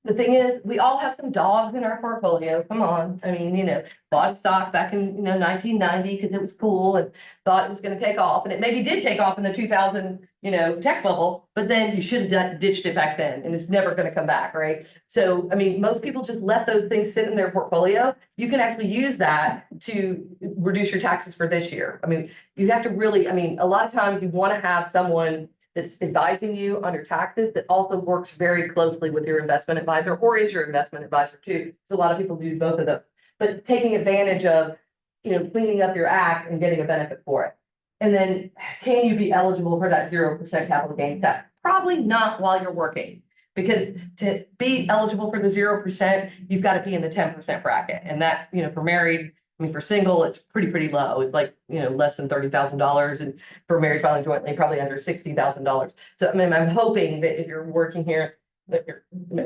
[SPEAKER 13] the thing is, we all have some dogs in our portfolio. Come on. I mean, you know, bought stock back in, you know, 1990 because it was cool and thought it was going to take off. And it maybe did take off in the 2000, you know, tech bubble, but then you should have ditched it back then and it's never going to come back, right? So, I mean, most people just let those things sit in their portfolio. You can actually use that to reduce your taxes for this year. I mean, you have to really, I mean, a lot of times you want to have someone that's advising you on your taxes that also works very closely with your investment advisor or is your investment advisor too. So a lot of people do both of them, but taking advantage of, you know, cleaning up your act and getting a benefit for it. And then can you be eligible for that 0% capital gains tax? Probably not while you're working, because to be eligible for the 0%, you've got to be in the 10% bracket. And that, you know, for married, I mean, for single, it's pretty low. It's like, you know, less than $30,000, and for married filing jointly, probably under $60,000. So I mean, I'm hoping that if you're working here, that you're,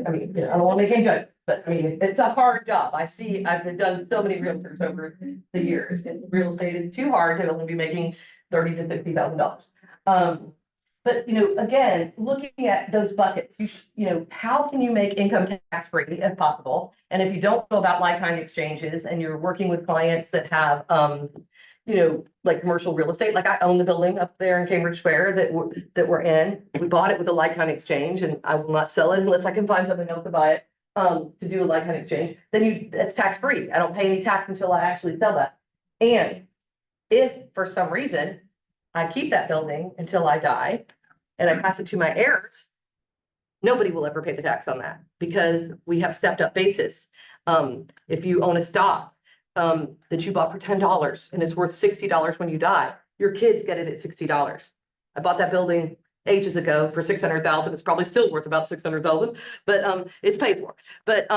[SPEAKER 13] I mean, you know, I don't want to make any judgment, but I mean, it's a hard job. I've done so many realtors over the years, and real estate is too hard to only be making $30,000 to $50,000. But, you know, again, looking at those buckets, you know, how can you make income tax free if possible? And if you don't know about like-kind exchanges and you're working with clients that have, you know, like commercial real estate, like I own the building up there in Cambridge Square that we're in. We bought it with a like-kind exchange, and I will not sell it unless I can find something else to buy it to do a like-kind exchange. Then it's tax free. I don't pay any tax until I actually sell that. And if for some reason I keep that building until I die and I pass it to my heirs, nobody will ever pay the tax on that because we have stepped up basis. If you own a stock that you bought for $10 and it's worth $60 when you die, your kids get it at $60. I bought that building ages ago for $600,000. It's probably still worth about $600,000, but it's paid for. But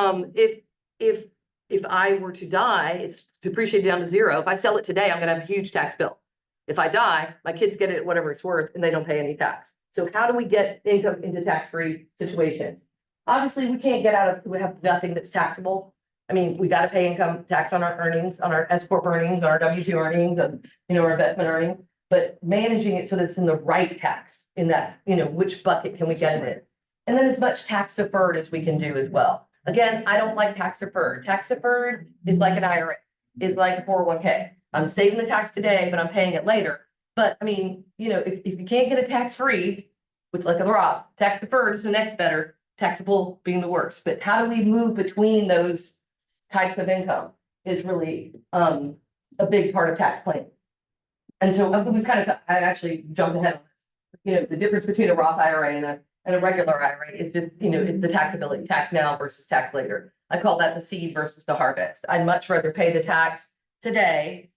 [SPEAKER 13] if I were to die, it's depreciated down to zero. If I sell it today, I'm going to have a huge tax bill. If I die, my kids get it at whatever it's worth and they don't pay any tax. So how do we get income into tax-free situations? Obviously, we can't get out of, we have nothing that's taxable. I mean, we got to pay income tax on our earnings, on our S Corp earnings, on our W-2 earnings, and, you know, our investment earnings, but managing it so that it's in the right tax, in that, you know, which bucket can we get it in? And then as much tax deferred as we can do as well. Again, I don't like tax deferred. Tax deferred is like an IRA, is like a 401k. I'm saving the tax today, but I'm paying it later. But I mean, you know, if you can't get a tax free, which like a Roth, tax deferred is the next better, taxable being the worst. But how do we move between those types of income is really a big part of tax planning. And so we've kind of, I actually jumped ahead. You know, the difference between a Roth IRA and a regular IRA is just, you know, it's the taxability, tax now versus tax later. I call that the seed versus the harvest. I'd much rather pay the tax today.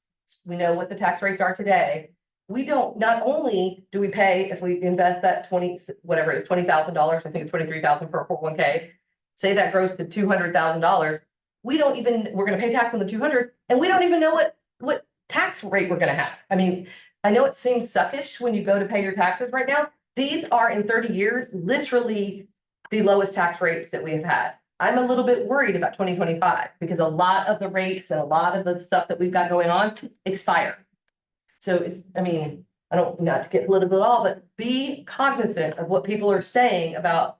[SPEAKER 13] We know what the tax rates are today. We don't, not only do we pay if we invest that whatever it is, $20,000, I think it's $23,000 for a 401k, say that grows to $200,000. We're going to pay tax on the 200 and we don't even know what tax rate we're going to have. I mean, I know it seems suckish when you go to pay your taxes right now. These are in 30 years, literally the lowest tax rates that we have had. I'm a little bit worried about 2025 because a lot of the rates and a lot of the stuff that we've got going on expire. So it's, I mean, I don't, not to get political at all, but be cognizant of what people are saying about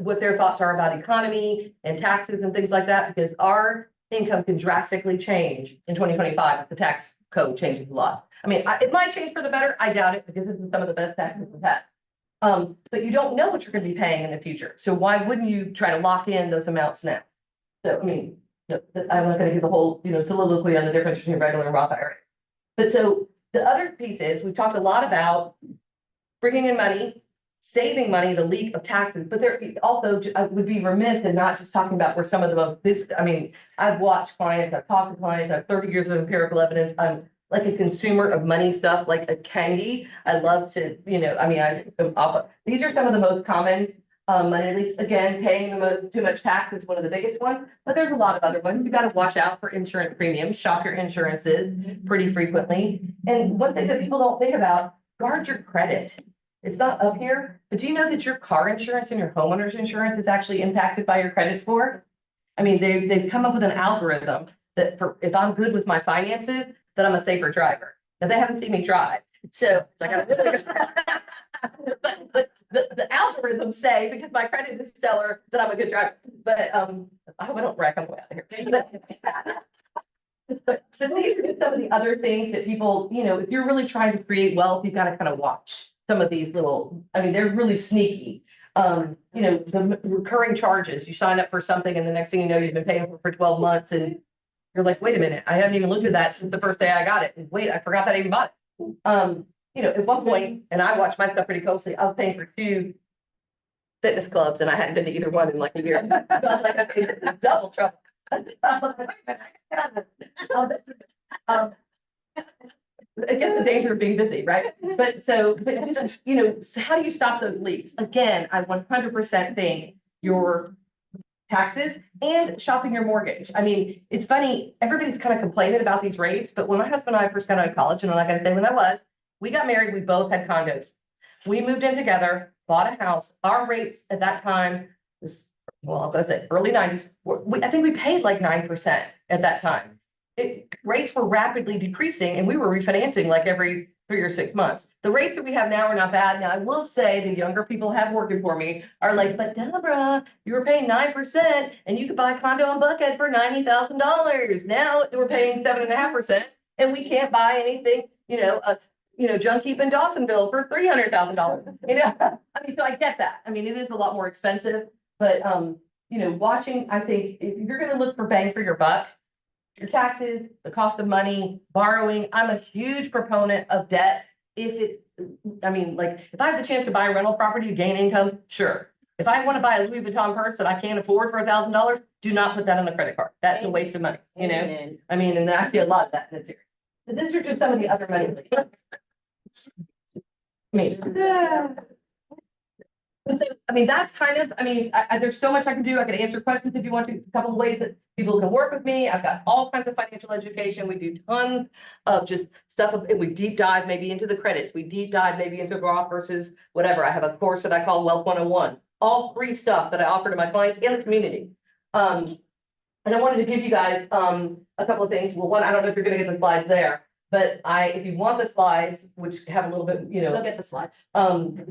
[SPEAKER 13] what their thoughts are about economy and taxes and things like that, because our income can drastically change in 2025 if the tax code changes a lot. I mean, it might change for the better. I doubt it because this is some of the best taxes we've had. But you don't know what you're going to be paying in the future. So why wouldn't you try to lock in those amounts now? So, I mean, I'm not going to give the whole, soliloquy on the difference between regular and Roth IRA. But so the other piece is, we've talked a lot about bringing in money, saving money, the leak of taxes, but there also, I would be remiss in not just talking about where some of the most, I've watched clients, I've talked to clients, I have 30 years of empirical evidence. I'm like a consumer of money stuff, like a candy. I love to, these are some of the most common money leaks. Again, paying too much tax is one of the biggest ones, but there's a lot of other ones. You got to watch out for insurance premiums, shop your insurances pretty frequently. And one thing that people don't think about, guard your credit. It's not up here, but do you know that your car insurance and your homeowner's insurance is actually impacted by your credit score? I mean, they've come up with an algorithm that if I'm good with my finances, that I'm a safer driver. Now, they haven't seen me drive. So like, I'm really but the algorithms say, because my credit is stellar, that I'm a good driver. But I hope I don't wreck on the way out of here. But these are some of the other things that people, if you're really trying to create wealth, you've got to kind of watch some of these little, they're really sneaky. The recurring charges, you sign up for something and the next thing you know, you've been paying for 12 months and you're like, wait a minute, I haven't even looked at that since the first day I got it. And wait, I forgot that I even bought it. At one point, and I watched my stuff pretty closely, I was paying for 2 fitness clubs and I hadn't been to either one in like a year. So I was like, okay, this is double trouble. Against the danger of being busy, right? But just, so how do you stop those leaks? Again, I 100% think your taxes and shopping your mortgage. I mean, it's funny, everybody's kind of complaining about these rates, but when my husband and I first got out of college, and I'm not going to say when I was, we got married, we both had condos. We moved in together, bought a house. Our rates at that time was, well, I'll go say early 90s. I think we paid like 9% at that time. Rates were rapidly decreasing and we were refinancing like every 3 or 6 months. The rates that we have now are not bad. Now, I will say the younger people have working for me are like, but Deborah, you were paying 9% and you could buy a condo in Buckhead for $90,000. Now we're paying 7.5% and we can't buy anything, junk heap in Dawsonville for $300,000. So I get that. It is a lot more expensive, but, watching, I think if you're going to look for bang for your buck, your taxes, the cost of money, borrowing. I'm a huge proponent of debt. If I have the chance to buy a rental property to gain income, sure. If I want to buy a Louis Vuitton purse that I can't afford for $1,000, do not put that on a credit card. That's a waste of money, and I see a lot of that in this area. So these are just some of the other money. That's kind of, there's so much I can do. I can answer questions if you want to, a couple of ways that people can work with me. I've got all kinds of financial education. We do tons of just stuff. We deep dive maybe into the credits. We deep dive maybe into Roth versus whatever. I have a course that I call Wealth 101, all free stuff that I offer to my clients and the community. And I wanted to give you guys a couple of things. Well, one, I don't know if you're going to get the slides there. But if you want the slides, which have a little bit,
[SPEAKER 3] Look at the slides.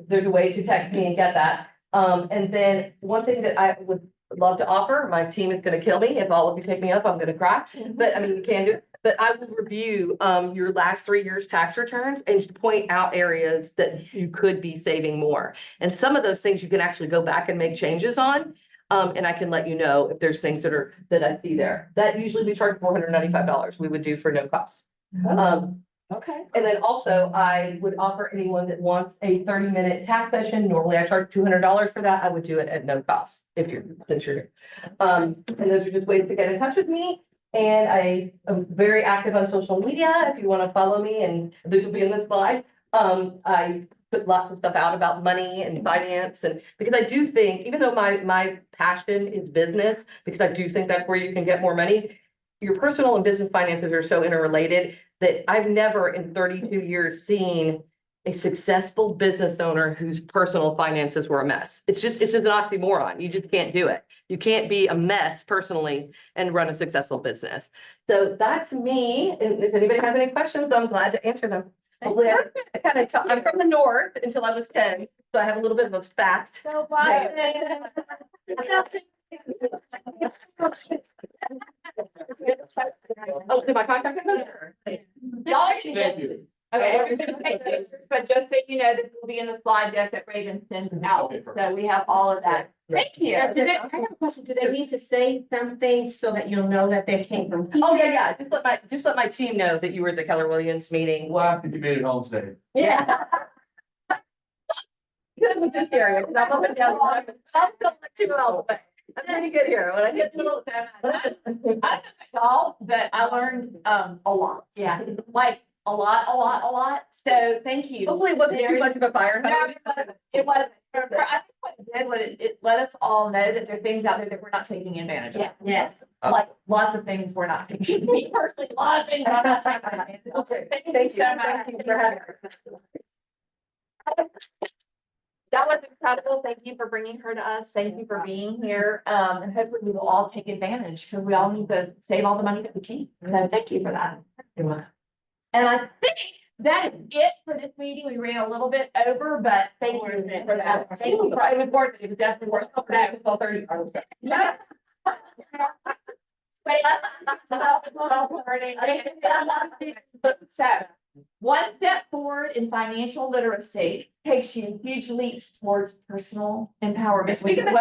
[SPEAKER 13] there's a way to text me and get that. And then one thing that I would love to offer, my team is going to kill me. If all of you take me up, I'm going to cry. But you can do it. But I will review your last 3 years' tax returns and point out areas that you could be saving more. And some of those things you can actually go back and make changes on. And I can let you know if there's things that I see there. That usually we charge $495 we would do for no cost.
[SPEAKER 3] Okay.
[SPEAKER 13] And then also I would offer anyone that wants a 30-minute tax session. Normally I charge $200 for that. I would do it at no cost since you're and those are just ways to get in touch with me. And I am very active on social media. If you want to follow me, and this will be in the slide. I put lots of stuff out about money and finance, and because I do think, even though my passion is business, because I do think that's where you can get more money, your personal and business finances are so interrelated that I've never in 32 years seen a successful business owner whose personal finances were a mess. It's just an oxymoron. You just can't do it. You can't be a mess personally and run a successful business. So that's me. And if anybody has any questions, I'm glad to answer them. Hopefully I'm from the north until I was 10, so I have a little bit of a fast.
[SPEAKER 4] So
[SPEAKER 13] Oh, do my contact info?
[SPEAKER 3] Y'all can get, okay, everybody's taking pictures, but just so you know, this will be in the slide deck that Raven sends out, so we have all of that. Thank you.
[SPEAKER 4] Yeah, I have a question. Do they need to say something so that you'll know that they came from?
[SPEAKER 13] Oh, yeah. Just let my team know that you were at the Keller Williams meeting.
[SPEAKER 14] Laugh if you made it home safe.
[SPEAKER 13] Yeah. Good with this area, because I'm up and down. I'm still too well, but I'm pretty good here. When I get to a little time.
[SPEAKER 3] I don't know about y'all, but I learned a lot.
[SPEAKER 11] Yeah.
[SPEAKER 3] Like a lot. So thank you.
[SPEAKER 13] Hopefully it wasn't too much of a fire.
[SPEAKER 3] No, it wasn't. I think what it did, it let us all know that there are things out there that we're not taking advantage of.
[SPEAKER 11] Yeah.
[SPEAKER 3] Yeah. Like lots of things we're not taking, me personally, a lot of things I'm not taking advantage of. Thank you so much.
[SPEAKER 13] Thank you for having us.
[SPEAKER 3] That was incredible. Thank you for bringing her to us. Thank you for being here. And hopefully we will all take advantage because we all need to save all the money that we can. So thank you for that. And I think that is it for this meeting. We ran a little bit over, but thank you for that. Thank you. It was worth it. It was definitely worth it. That was 12:30. Yeah. Wait. So, one step forward in financial literacy takes you huge leaps towards personal empowerment.
[SPEAKER 13] Speaking of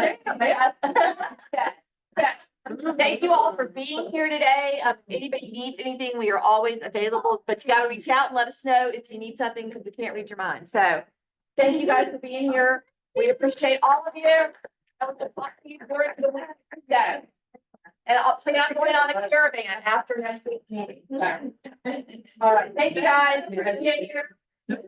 [SPEAKER 3] Thank you all for being here today. If anybody needs anything, we are always available, but you gotta reach out and let us know if you need something because we can't read your mind. So thank you guys for being here. We appreciate all of you. I will talk to you during the week. So, and I'll plan on going on a caravan after next week's meeting. So, all right, thank you guys. Appreciate you.